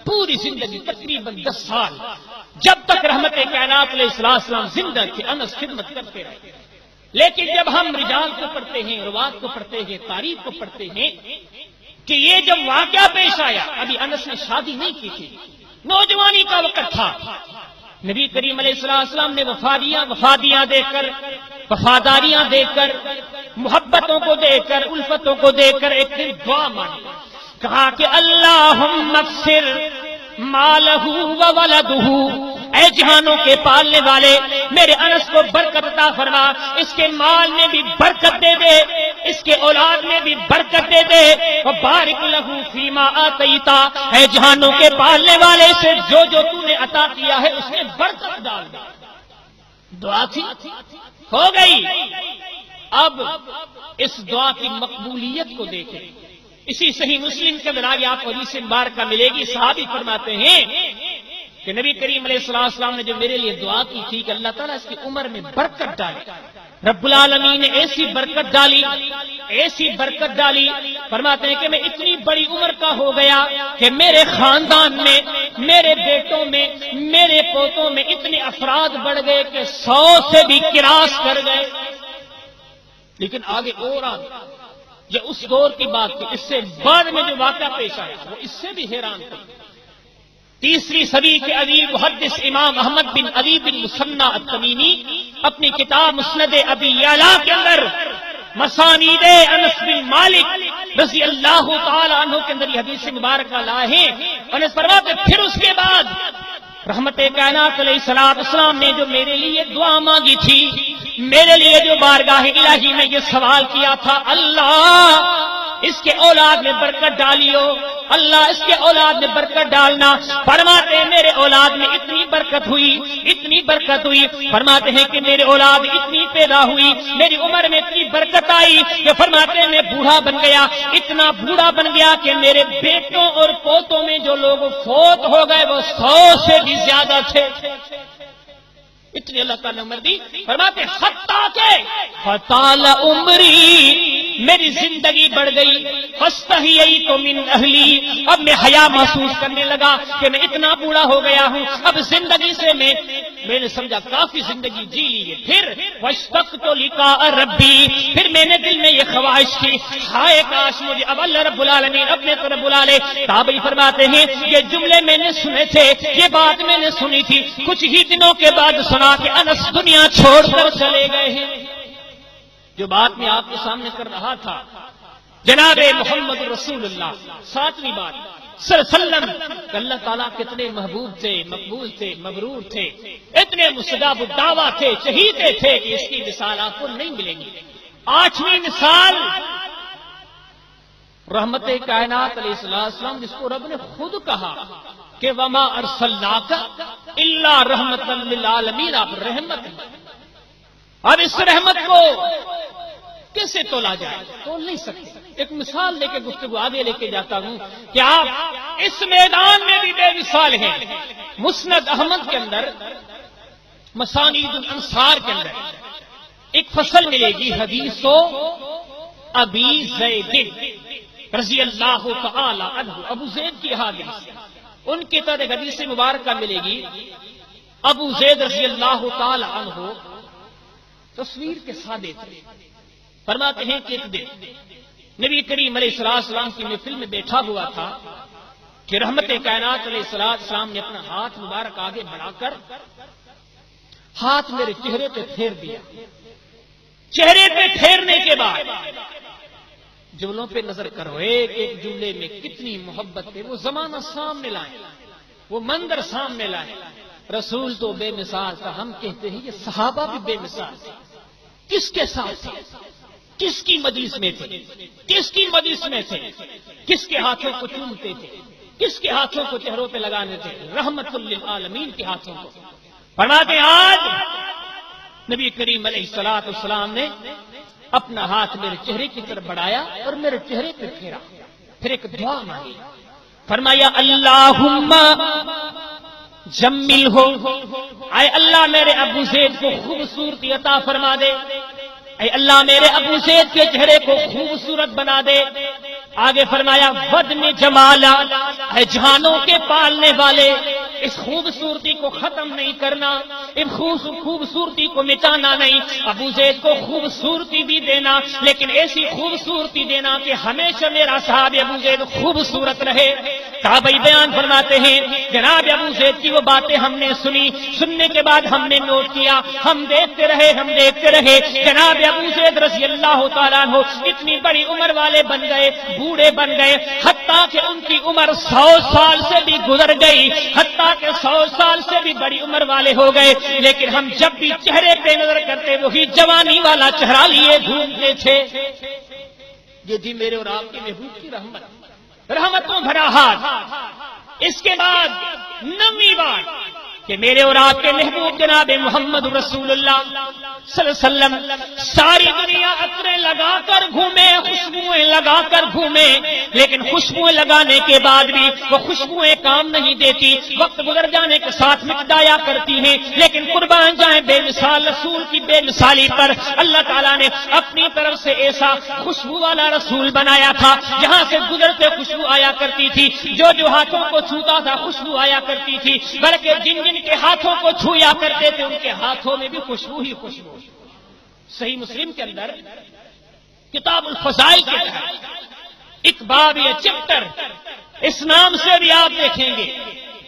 پوری زندگی تقریباً 10 سال جب تک رحمت کائنات علیہ السلام زندہ تھے انس خدمت کرتے رہے۔ لیکن جب ہم رجال کو پڑھتے ہیں، روات کو پڑھتے ہیں، تاریخ کو پڑھتے ہیں کہ یہ جب واقعہ پیش آیا، ابھی انس نے شادی نہیں کی تھی، نوجوانی کا وقت تھا، نبی کریم علیہ السلام نے وفادیاں دے کر، وفاداریاں دے کر، محبتوں کو دے کر، الفتوں کو دے کر ایک دن دعا مانگی، کہا کہ اللہم اکثر مالہ و ولدہ، اے جہانوں کے پالنے والے میرے انس کو برکت عطا فرما، اس کے مال میں بھی برکت دے دے، اس کے اولاد میں بھی برکت دے دے، وبارک لہ فیما آتیتا، اے جہانوں کے پالنے والے سے جو تو نے عطا کیا ہے اس میں برکت ڈال دے۔ دعا تھی، ہو گئی۔ اب اس دعا کی مقبولیت کو دیکھیں، اسی صحیح مسلم کے اندر آگے آپ کو حدیث مبارکہ ملے گی۔ صحابی فرماتے ہیں کہ نبی کریم علیہ السلام نے جو میرے لیے دعا کی تھی کہ اللہ تعالیٰ اس کی عمر میں برکت ڈالے، رب العالمین نے ایسی برکت ڈالی، ایسی برکت ڈالی، فرماتے ہیں کہ میں اتنی بڑی عمر کا ہو گیا کہ میرے خاندان میں، میرے بیٹوں میں، میرے پوتوں میں اتنے افراد بڑھ گئے کہ 100 سے بھی کراس کر گئے۔ لیکن آگے اور یہ اس دور کی بات تھی، اس سے بعد میں جو واقعہ پیش آیا وہ اس سے بھی حیران تھے۔ 3 صدی کے ادیب محدث امام احمد بن علی بن مثنی التمیمی اپنی کتاب مسند ابی یعلا کے اندر مسانید انس بن مالک رضی اللہ تعالی عنہ کے اندر یہ حدیث مبارکہ لائے ہیں۔ انس فرماتے پھر اس کے بعد رحمت کائنات علیہ السلام نے جو میرے لیے دعا مانگی تھی، میرے لیے جو بارگاہ الہی میں یہ سوال کیا تھا، اللہ اس کے اولاد میں برکت ڈالیو، اللہ اس کے اولاد میں برکت ڈالنا۔ فرماتے ہیں میرے اولاد میں اتنی برکت ہوئی، اتنی برکت ہوئی، فرماتے ہیں کہ میرے اولاد اتنی پیدا ہوئی، میری عمر میں اتنی برکت آئی کہ فرماتے ہیں میں بوڑھا بن گیا، اتنا بوڑھا بن گیا کہ میرے بیٹوں اور پوتوں میں جو لوگ فوت ہو گئے وہ 100 سے بھی زیادہ تھے۔ اتنی اللہ تعالیٰ نے عمر دی، فرماتے حتیٰ کہ فطال عمری، میری زندگی بڑھ گئی، فاستحییت من اہلی، اب میں حیا محسوس کرنے لگا کہ میں اتنا بوڑھا ہو گیا ہوں، اب زندگی سے میں نے سمجھا کافی زندگی جی لی ہے۔ پھر واشتقت لقاء ربی، پھر میں نے دل میں یہ خواہش کی، ہائے کاش مجھے اب اللہ رب العالمین اپنے طرف بلا لے۔ تابعی فرماتے ہیں یہ جملے میں نے سنے تھے، یہ بات میں نے سنی تھی، کچھ ہی دنوں کے بعد سنا کہ انس دنیا چھوڑ کر چلے گئے ہیں۔ جو بات میں آپ کے سامنے کر رہا تھا جناب محمد رسول اللہ، 7ویں بات صلی اللہ علیہ وسلم، اللہ تعالیٰ کتنے محبوب تھے، مقبول تھے، مبرور تھے، اتنے مستجاب الدعوہ تھے، چہیتے تھے کہ اس کی مثال آپ کو نہیں ملیں گی۔ 8ویں مثال رحمت کائنات علیہ السلام جس کو رب نے خود کہا کہ وما ارسلناک الا رحمتا للعالمین، آپ رحمت ہیں۔ اب اس رحمت کو کیسے تولا جائے؟ تول نہیں سکتے۔ ایک مثال لے کے گفتگو آگے لے کے جاتا ہوں کہ آپ اس میدان میں بھی بے مثال ہیں۔ مسند احمد کے اندر، مسانید الانصار کے اندر ایک فصل ملے گی، حدیث ابی زید رضی اللہ تعالی عنہ، ابو زید کی حدیث، ان کی طرح حدیث مبارکہ ملے گی۔ ابو زید رضی اللہ تعالی عنہ تصویر کے سادے تھے۔ فرماتے ہیں کہ ایک دن نبی کریم علیہ السلام کی محفل میں بیٹھا ہوا تھا کہ رحمت کائنات علیہ السلام نے اپنا ہاتھ مبارک آگے بڑھا کر ہاتھ میرے چہرے پہ پھیر دیا۔ چہرے پہ پھیرنے کے بعد جملوں پہ نظر کرو، ایک ایک جملے میں کتنی محبت ہے۔ وہ زمانہ سامنے لائے، وہ منظر سامنے لائے۔ رسول تو بے مثال تھا، ہم کہتے ہیں یہ صحابہ بھی بے مثال تھے۔ کس کے ساتھ تھے؟ کس کی مجلس میں تھے؟ کس کی مجلس میں تھے؟ کس کے ہاتھوں کو چومتے تھے؟ کس کے ہاتھوں کو چہروں پہ لگانے تھے؟ رحمت للعالمین کے ہاتھوں کو۔ فرماتے آج نبی کریم علیہ السلام نے اپنا ہاتھ میرے چہرے کی طرف بڑھایا اور میرے چہرے پہ پھیرا، پھر ایک دعا مانگی، فرمایا اللہم جمیل ہو، اے اللہ میرے ابو زید کو خوبصورتی عطا فرما دے، اے اللہ میرے ابو زید کے چہرے کو خوبصورت بنا دے۔ آگے فرمایا ود میں جمالا، اے جہانوں کے پالنے والے، اس خوبصورتی کو ختم نہیں کرنا، اس خوبصورتی کو مٹانا نہیں، ابو زید کو خوبصورتی بھی دینا، لیکن ایسی خوبصورتی دینا کہ ہمیشہ میرا صاحب ابو زید خوبصورت رہے۔ صحابہ بیان فرماتے ہیں جناب ابو زید کی وہ باتیں ہم نے سنی، سننے کے بعد ہم نے نوٹ کیا، ہم دیکھتے رہے، جناب ابو زید رضی اللہ تعالیٰ عنہ اتنی بڑی عمر والے بن گئے، بوڑھے بن گئے، حتیٰ کہ ان کی عمر 100 سال سے بھی گزر گئی، حتیٰ کہ 100 سال سے بھی بڑی عمر والے ہو گئے، لیکن ہم جب بھی چہرے پہ نظر کرتے وہی جوانی والا چہرہ لیے گھومتے تھے۔ یہ تھی میرے اور آپ کے محبوب کی رحمتوں بھرا ہاتھ۔ اس کے بعد 9ویں بات کہ میرے اور آپ کے محبوب جناب محمد رسول اللہ صلی اللہ علیہ وسلم ساری دنیا عطریں لگا کر گھومے، خوشبوئیں لگا کر گھومے، لیکن خوشبوئیں لگانے کے بعد بھی وہ خوشبوئیں کام نہیں دیتی، وقت گزر جانے کے ساتھ مٹ جایا کرتی ہیں۔ لیکن قربان جائیں بے مثال رسول کی بے مثالی پر، اللہ تعالیٰ نے اپنی طرف سے ایسا خوشبو والا رسول بنایا تھا، جہاں سے گزرتے خوشبو آیا کرتی تھی، جو ہاتھوں کو چھوتا تھا خوشبو آیا کرتی تھی، بلکہ جن کے ہاتھوں کو چھویا کرتے تھے ان کے ہاتھوں میں بھی خوشبو ہی خوشبو۔ صحیح مسلم کے اندر کتاب الفضائل کے اندر ایک باب یا چیپٹر اس نام سے بھی آپ دیکھیں گے،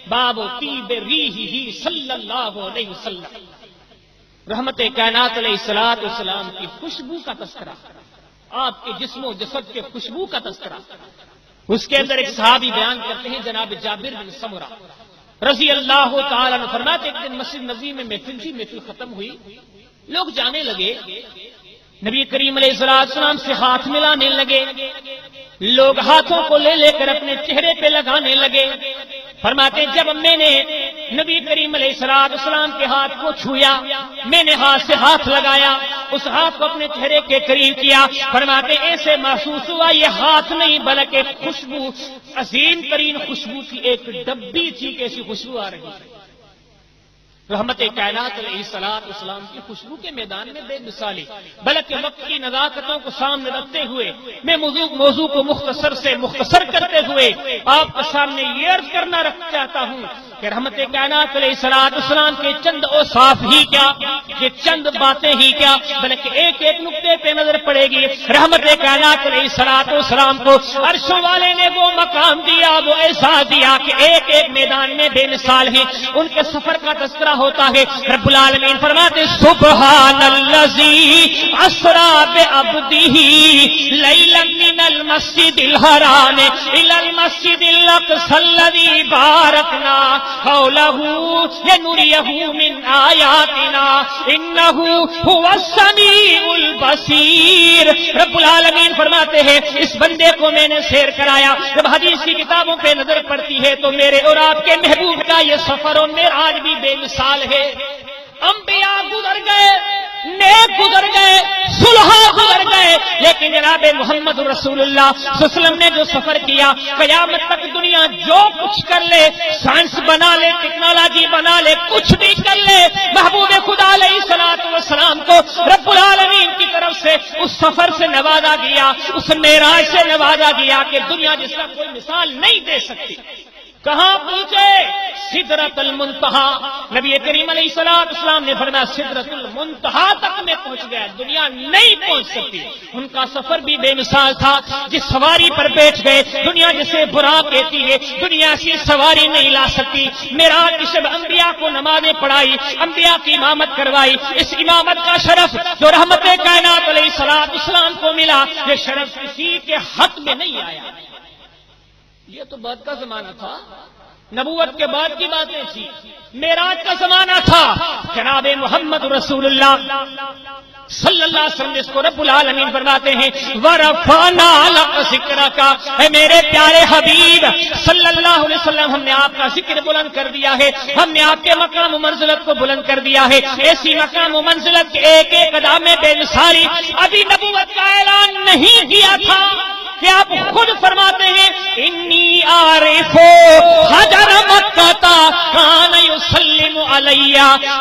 باب طیب ریحہ صلی اللہ علیہ وسلم، رحمت کائنات علیہ السلام کی خوشبو کا تذکرہ، آپ کے جسم و جسد کے خوشبو کا تذکرہ۔ اس کے اندر ایک صحابی بیان کرتے ہیں جناب جابر بن سمرہ رضی اللہ تعالیٰ عنہ، فرماتے ایک دن مسجد نبوی میں محفل ختم ہوئی، لوگ جانے لگے، نبی کریم علیہ السلام سے ہاتھ ملانے لگے، لوگ ہاتھوں کو لے کر اپنے چہرے پہ لگانے لگے۔ فرماتے جب میں نے نبی کریم علیہ السلام کے ہاتھ کو چھویا، میں نے ہاتھ سے ہاتھ لگایا، اس ہاتھ کو اپنے چہرے کے قریب کیا، فرماتے ایسے محسوس ہوا یہ ہاتھ نہیں بلکہ خوشبو، عظیم ترین خوشبو کی ایک ڈبی تھی، کیسی خوشبو آ رہی ہے۔ رحمت کائنات علیہ السلام کی خوشبو کے میدان میں بے مثالی، بلکہ وقت کی نزاکتوں کو سامنے رکھتے ہوئے میں موضوع کو مختصر کرتے ہوئے آپ کے سامنے یہ عرض کرنا چاہتا ہوں کہ رحمت کائنات علیہ السلام کے چند اوصاف ہی کیا، یہ چند باتیں ہی کیا، بلکہ ایک ایک نقطے پہ نظر پڑے گی۔ رحمت کائنات علیہ السلام کو عرش والے نے وہ مقام دیا، وہ احساس دیا کہ ایک ایک میدان میں بے مثال ہیں، ان کے سفر کا تذکرہ ہوتا ہے۔ رب العالمین فرماتے سبحان الذی اسری بعبدہ لیلا من المسجد الحرام الی المسجد الاقصی الذی بارکنا حولہ لنریہ من آیاتنا انہ ھو السمیع البصیر۔ رب العالمین فرماتے ہیں اس بندے کو میں نے سیر کرایا، جب حدیث کی کتابوں پہ نظر پڑتی ہے تو میرے اور آپ کے محبوب کا یہ سفر و معراج بھی بے مثال ہے۔ انبیاء گزر گئے، نیک گزر گئے، صلحاء گزر گئے، لیکن جناب محمد رسول اللہ صلی اللہ علیہ وسلم نے جو سفر کیا، قیامت تک دنیا جو کچھ کر لے، سائنس بنا لے، ٹیکنالوجی بنا لے، کچھ بھی کر لے، محبوب خدا علیہ الصلوۃ والسلام کو رب العالمین کی طرف سے اس سفر سے نوازا گیا، اس معراج سے نوازا گیا کہ دنیا جس کا کوئی مثال نہیں دے سکتی۔ کہاں پہنچے؟ سدرۃ المنتہا۔ نبی کریم علیہ الصلوۃ والسلام نے فرمایا سدرۃ المنتہا تک میں پہنچ گیا، دنیا نہیں پہنچ سکتی۔ ان کا سفر بھی بے مثال تھا، جس سواری پر بیٹھ گئے دنیا جسے براق کہتی ہے، دنیا سے سواری نہیں لا سکتی۔ معراج کی شب انبیاء کو نمازیں پڑھائی، انبیاء کی امامت کروائی، اس امامت کا شرف جو رحمت کائنات علیہ الصلوۃ والسلام کو ملا، یہ شرف کسی کے حق میں نہیں آیا۔ یہ تو بعد کا زمانہ تھا، نبوت کے بعد کی باتیں تھی، معراج کا زمانہ تھا۔ جناب محمد رسول اللہ صلی اللہ علیہ وسلم جس کو رب العالمین فرماتے ہیں وَرَفَعْنَا لَكَ ذِكْرَكَ، اے میرے پیارے حبیب صلی اللہ علیہ وسلم، ہم نے آپ کا ذکر بلند کر دیا ہے، ہم نے آپ کے مقام و منزلت کو بلند کر دیا ہے۔ ایسی مقام و منزلت کے ایک ایک ادا میں بے مثالی ابھی نبوت کا اعلان نہیں کیا تھا کہ آپ خود فرماتے ہیں انی عارف حجر مکہ کان یسلم علی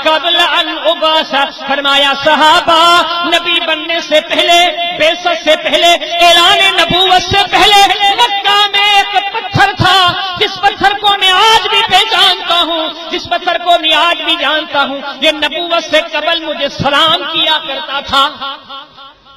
قبل ان ابعث۔ فرمایا صحابہ نبی بننے سے پہلے، بعثت سے پہلے، اعلان نبوت سے پہلے مکہ میں ایک پتھر تھا، جس پتھر کو میں آج بھی پہچانتا ہوں، جس پتھر کو میں آج بھی جانتا ہوں، یہ نبوت سے قبل مجھے سلام کیا کرتا تھا۔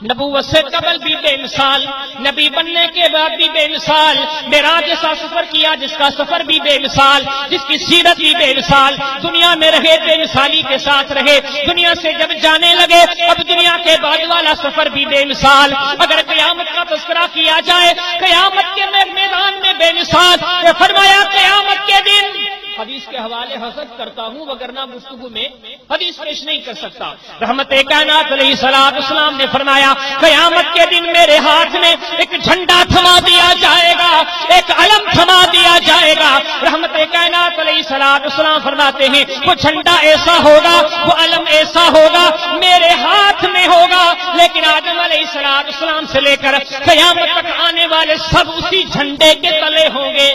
نبوت سے قبل بھی بے مثال، نبی بننے کے بعد بھی بے مثال، معراج جیسا سفر کیا جس کا سفر بھی بے مثال، جس کی سیرت بھی بے مثال، دنیا میں رہے بے مثالی کے ساتھ رہے، دنیا سے جب جانے لگے اب دنیا کے بعد والا سفر بھی بے مثال۔ اگر قیامت کا تذکرہ کیا جائے قیامت کے میدان میں بے مثال، فرمایا قیامت کے دن، حدیث کے حوالے حسد کرتا ہوں وگرنہ گفتگو میں حدیث پیش نہیں کر سکتا۔ رحمت کائنات علیہ الصلوۃ والسلام نے فرمایا قیامت کے دن میرے ہاتھ میں ایک جھنڈا تھما دیا جائے گا، ایک علم تھما دیا جائے گا۔ رحمت کائنات علیہ الصلوۃ والسلام فرماتے ہیں وہ جھنڈا ایسا ہوگا، وہ علم ایسا ہوگا، میرے ہاتھ میں ہوگا، لیکن آدم علیہ الصلوۃ والسلام سے لے کر قیامت تک آنے والے سب اسی جھنڈے کے تلے ہوں گے۔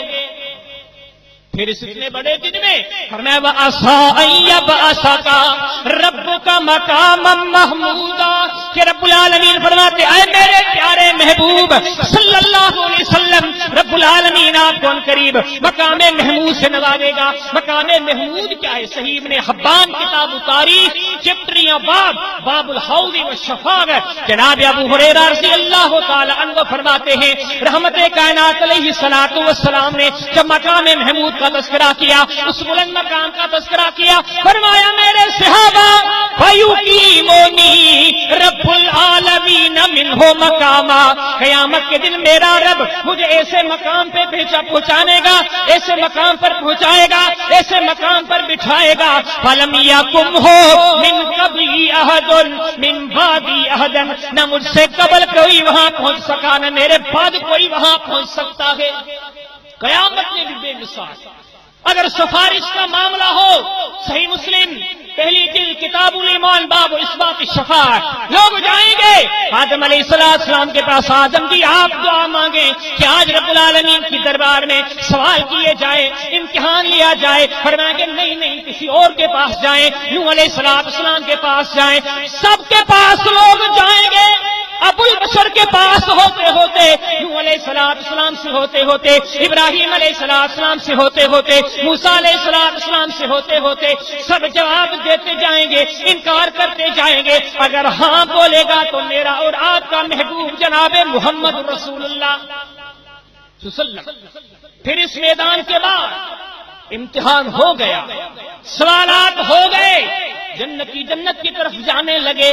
پھر اس اتنے بڑے دن میں فرمایا وَعَسَىٰ أَن يَبْعَثَكَ رَبُّكَ مَقَامًا مَحْمُودًا، کہ رب العالمین فرماتے اے میرے پیارے محبوب صلی اللہ علیہ وسلم، رب العالمین آپ کو ان قریب مقام محمود سے نوازے گا۔ مقام محمود کیا ہے؟ صحیح ابن حبان کتاب تاریخ چپٹریاں باب الحوض والشفاعت، جناب ابو ہریرہ رضی اللہ تعالی عنہ فرماتے ہیں رحمت کائنات علیہ الصلوۃ والسلام نے جب مقام محمود کا تذکرہ کیا، اس بلند مقام کا تذکرہ کیا، فرمایا میرے صحابہ فَيُقِيمُنِي رب العالمین منہ مقاما، قیامت کے دن میرا رب مجھے ایسے مقام پہ پہنچانے گا، ایسے مقام پر پہنچائے گا، ایسے مقام پر بٹھائے گا فَلَمْ يَكُمْ هُ مِنْ قَبْلِي أَحَدٌ مِنْ بَعْدِي أَحَدٌ، نہ مجھ سے قبل کوئی وہاں پہنچ سکا، نہ میرے بعد کوئی وہاں پہنچ سکتا ہے۔ قیامت میں بھی بے مثال۔ اگر سفارش کا معاملہ ہو، صحیح مسلم پہلی جلد کتاب الایمان باب اثبات الشفاعت، لوگ جائیں گے آدم علیہ السلام کے پاس، آدم جی آپ دعا مانگیں کہ آج رب العالمین کی دربار میں سوال کیے جائے، امتحان لیا جائے، فرمائیں گے نہیں کسی اور کے پاس جائیں، نوح علیہ السلام کے پاس جائیں، سب کے پاس لوگ جائیں گے۔ ابو البشر کے پاس ہوتے ہوتے، نوح علیہ السلام سے ہوتے ہوتے، ابراہیم علیہ السلام سے ہوتے ہوتے، موسیٰ علیہ السلام سے ہوتے ہوتے، سب جواب دیتے جائیں گے، انکار کرتے جائیں گے۔ اگر ہاں بولے گا تو میرا اور آپ کا محبوب جناب محمد رسول اللہ صلی اللہ علیہ وسلم۔ پھر اس میدان کے بعد امتحان ہو گیا، سوالات ہو گئے، جنت کی طرف جانے لگے۔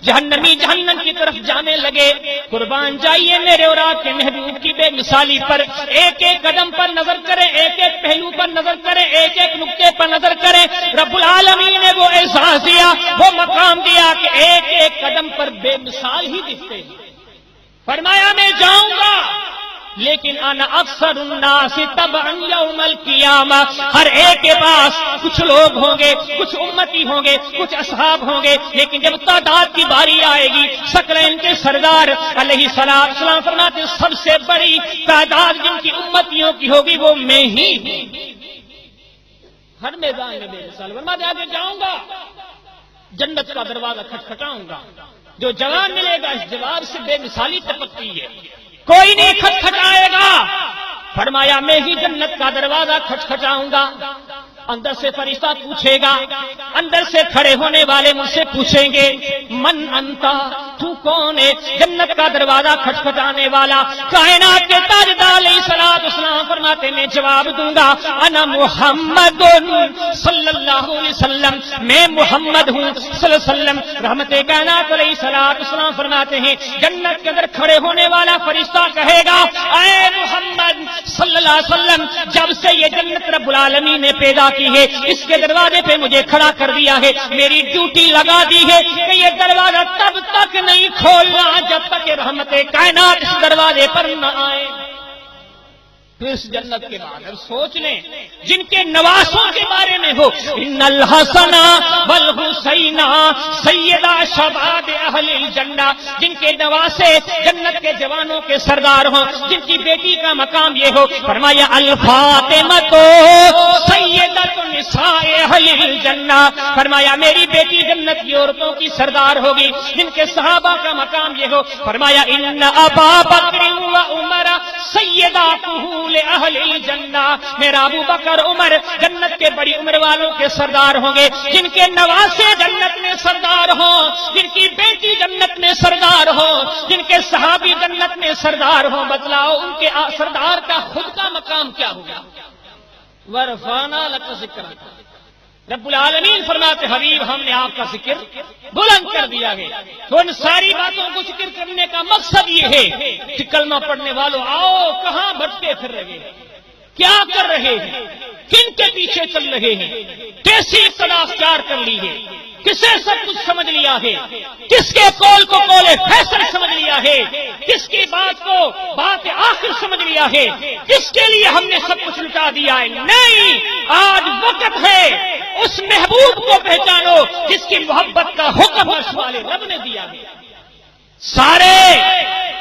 جہنمی جہنم کی طرف جانے لگے۔ قربان جائیے میرے اور آپ کے محبوب کی بے مثالی پر، ایک ایک قدم پر نظر کریں، ایک ایک پہلو پر نظر کریں، ایک ایک نقطے پر نظر کریں۔ رب العالمین نے وہ احساس دیا، وہ مقام دیا کہ ایک ایک قدم پر بے مثال ہی دکھتے ہیں۔ فرمایا میں جاؤں گا لیکن انا اکثر الناس تبعا یوم القیامہ، ہر ایک کے پاس کچھ لوگ ہوں گے، کچھ امتی ہوں گے، کچھ اصحاب ہوں گے، لیکن جب تعداد کی باری آئے گی، ثقلین کے سردار علیہ السلام فرماتے سب سے بڑی تعداد جن کی امتیوں کی ہوگی وہ میں ہی ہوں۔ ہر میدان میں بے مثال فرماتے آگے جاؤں گا، جنت کا دروازہ کھٹکھٹاؤں گا، جو جواب ملے گا اس جواب سے بے مثالی ٹپکتی ہے، کوئی نہیں کھٹکھٹائے گا۔ فرمایا میں ہی جنت کا دروازہ کھٹکھٹاؤں گا۔ اندر سے فرشتہ پوچھے گا، اندر سے کھڑے ہونے والے مجھ سے پوچھیں گے من انتا، تو کون ہے؟ جنت کا دروازہ کھٹکھٹانے والا کائنات کے تاجدار علیہ السلام فرماتے میں جواب دوں گا انا محمد صلی اللہ علیہ وسلم، میں محمد ہوں صلی اللہ علیہ وسلم۔ رحمت کائنات علیہ السلام فرماتے ہیں جنت کے اندر کھڑے ہونے والا فرشتہ کہے گا اے محمد صلی اللہ علیہ وسلم، جب سے یہ جنت رب العالمین نے پیدا کی ہے اس کے دروازے پہ مجھے کھڑا کر دیا ہے، میری ڈیوٹی لگا دی ہے کہ یہ دروازہ تب تک نہیں کھولنا جب تک کہ رحمت کائنات اس دروازے پر نہ آئے۔ پھر اس جنت کے بعد اب سوچ لیں جن کے نواسوں کے بارے میں ہو، ان الحسن والحسین سیدا شباب اہل الجنہ، جن کے نواسے جنت کے جوانوں کے سردار ہوں، جن کی بیٹی کا مقام یہ ہو، فرمایا الفاطمہ تو سیدۃ نساء اہل الجنہ، فرمایا میری بیٹی جنت کی عورتوں کی سردار ہوگی، جن کے صحابہ کا مقام یہ ہو، فرمایا ان ابا بکر و عمر سیداتہ اہل الجنہ، میرا ابو بکر عمر جنت کے بڑی عمر والوں کے سردار ہوں گے، جن کے نواسے جنت میں سردار ہوں، جن کی بیٹی جنت میں سردار ہوں، جن کے صحابی جنت میں سردار ہوں۔ بتلاؤ ان کے سردار کا خود کا مقام کیا ہوگا؟ ورفعنا لک ذکرک، رب العالمین فرماتے حبیب ہم نے آپ کا ذکر بلند کر دیا ہے۔ تو ان ساری باتوں کو ذکر کرنے کا مقصد یہ ہے کہ کلمہ پڑھنے والوں آؤ، کہاں بھٹکے پھر رہے ہیں، کیا کر رہے ہیں، کن کے پیچھے چل رہے ہیں، کیسی اصطلاح اختیار کر لی ہے، کسے سب کچھ سمجھ لیا ہے، کس کے قول کو قول فیصل سمجھ لیا ہے، کس کی بات کو بات آخر سمجھ لیا ہے، کس کے لیے ہم نے سب کچھ لٹا دیا ہے؟ نہیں، آج وقت ہے اس محبوب کو پہچانو جس کی محبت کا حکم عرش والے رب نے دیا ہے۔ سارے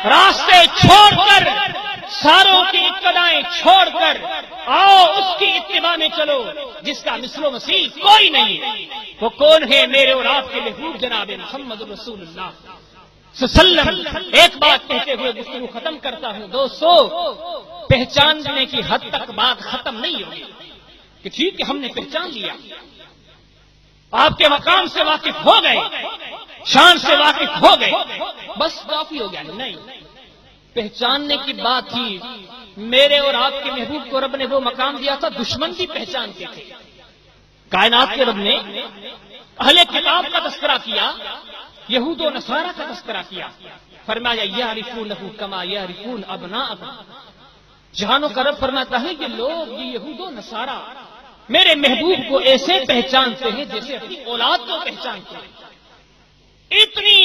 راستے چھوڑ کر، ساروں کی ابتدائیں چھوڑ کر آؤ اس کی اتباع میں چلو جس کا مثل و مثیل کوئی نہیں ہے۔ وہ کون ہے؟ میرے اور آپ کے محبوب جناب محمد رسول اللہ صلی اللہ علیہ وسلم۔ ایک بات کہتے ہوئے گفتگو ختم کرتا ہوں دوستو، پہچاننے کی حد تک بات ختم نہیں ہوگی کہ ٹھیک ہے ہم نے پہچان لیا، آپ کے مقام سے واقف ہو گئے، شان سے واقف ہو گئے، بس کافی ہو گیا۔ نہیں، پہچاننے کی بات تھی۔ میرے اور آپ کے محبوب کو رب نے وہ مقام دیا تھا دشمن بھی پہچانتے تھے۔ کائنات کے رب نے اہل کتاب کا تذکرہ کیا، یہود و نصارہ کا تذکرہ کیا، فرمایا یعرفونہ کما یعرفون ابناءہم۔ جہانوں کا رب فرماتا ہے کہ لوگ یہ یہود و نصارہ میرے محبوب کو ایسے پہچانتے ہیں جیسے اپنی اولاد کو پہچانتے ہیں۔ اتنی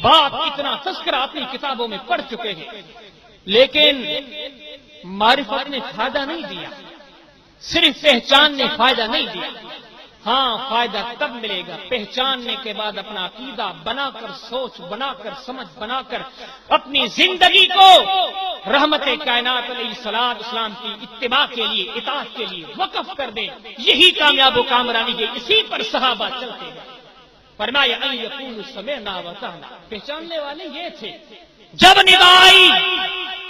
بات، اتنا تذکرہ اپنی کتابوں میں پڑھ چکے ہیں، لیکن معرفت نے فائدہ نہیں دیا، صرف پہچان نے فائدہ نہیں دیا۔ ہاں فائدہ تب ملے گا پہچاننے کے بعد اپنا عقیدہ بنا کر، سوچ بنا کر، سمجھ بنا کر اپنی زندگی کو رحمت کائنات علیہ السلام کی اتباع کے لیے، اطاعت کے لیے وقف کر دیں۔ یہی کامیاب و کامرانی ہے، اسی پر صحابہ چلتے ہیں۔ فرمایا ان یقولوا سمعنا واطعنا، پہچاننے والے یہ تھے۔ جب ندا آئی،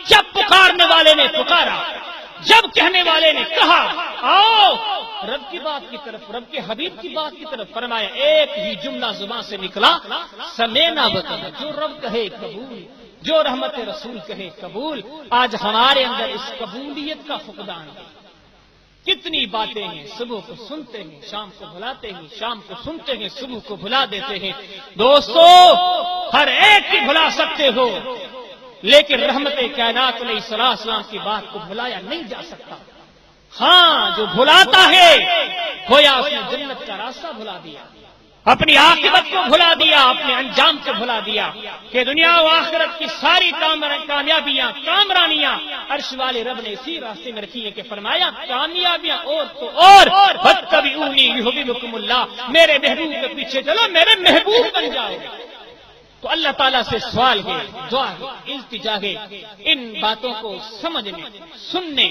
جب پکارنے والے نے پکارا، جب کہنے والے نے کہا آؤ رب کی بات کی طرف، رب کے حبیب کی بات کی طرف، فرمایا ایک ہی جملہ زبان سے نکلا سمعنا واطعنا، جو رب کہے قبول، جو رحمت رسول کہے قبول۔ آج ہمارے اندر اس قبولیت کا فقدان ہے، کتنی باتیں ہیں، صبح کو سنتے ہیں شام کو بھلاتے ہیں، شام کو سنتے ہیں صبح کو بھلا دیتے ہیں۔ دوستو ہر ایک کی بھلا سکتے ہو، لیکن رحمت کائنات علیہ السلام کی بات کو بھلایا نہیں جا سکتا۔ ہاں جو بھلاتا ہے گویا اس نے جنت کا راستہ بھلا دیا، اپنی عاقبت کو بھلا دیا، اپنے انجام کو بھلا دیا کہ دنیا و آخرت کی ساری کامیابیاں کامرانیاں عرش والے رب نے اسی راستے میں رکھی ہے کہ فرمایا کامیابیاں اور تو اور فاتبعونی یحببکم اللہ، میرے محبوب کے پیچھے چلو میرے محبوب بن جاؤ۔ تو اللہ تعالیٰ سے سوال ہے، دعا ہے، التجا ہے، ان باتوں کو سمجھنے، سننے،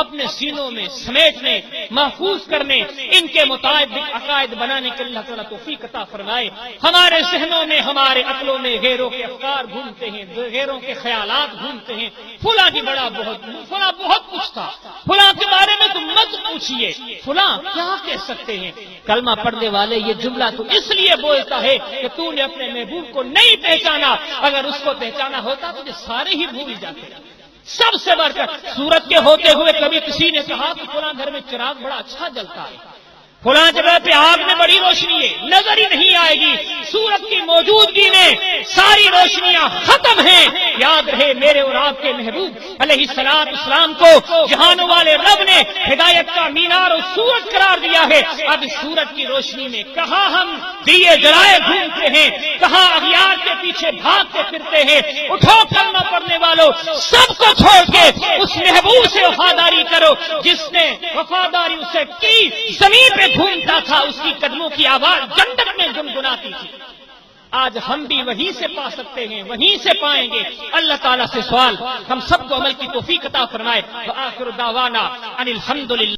اپنے سینوں میں سمیٹنے، محفوظ کرنے، ان کے مطابق عقائد بنانے کے اللہ تعالیٰ توفیق عطا فرمائے۔ ہمارے ذہنوں میں، ہمارے عقلوں میں غیروں کے افکار گھومتے ہیں، غیروں کے خیالات گھومتے ہیں، فلاں کی فلاں بہت کچھ تھا، فلاں کے بارے میں تو مت پوچھیے، فلاں کیا کہہ سکتے ہیں۔ کلمہ پڑھنے والے یہ جملہ تو اس لیے بولتا ہے کہ تو نے اپنے محبوب کو نہیں پہچانا، اگر اس کو پہچانا ہوتا تو سارے ہی بھول جاتے۔ سب سے بڑھ کر سورج کے ہوتے ہوئے کبھی کسی نے کہا کہ فلاں گھر میں چراغ بڑا اچھا جلتا ہے، فلاں جگہ پہ آگ میں بڑی روشنی ہے، نظر ہی نہیں آئے گی، سورج کی موجودگی میں ساری روشنیاں ختم ہیں۔ یاد رہے میرے اور آپ کے محبوب علیہ السلام کو جہانوں والے رب نے ہدایت کا مینار اور سورج قرار دیا ہے۔ اب سورج کی روشنی میں کہاں ہم دیے جلائے گھومتے ہیں، کہاں اغیار کے پیچھے بھاگتے پھرتے ہیں۔ اٹھو کلمہ پڑھنے والوں، سب کو چھوڑ کے اس محبوب سے وفاداری کرو جس نے وفاداری اسے کی، زمین پہ گھومتا تھا، اس کی قدموں کی آواز جنت میں گنگناتی تھی۔ آج ہم بھی وہیں سے پا سکتے ہیں، وہیں سے پائیں گے۔ اللہ تعالیٰ سے سوال ہم سب کو عمل کی توفیق عطا فرمائے۔ وآخر دعوانا ان الحمدللہ۔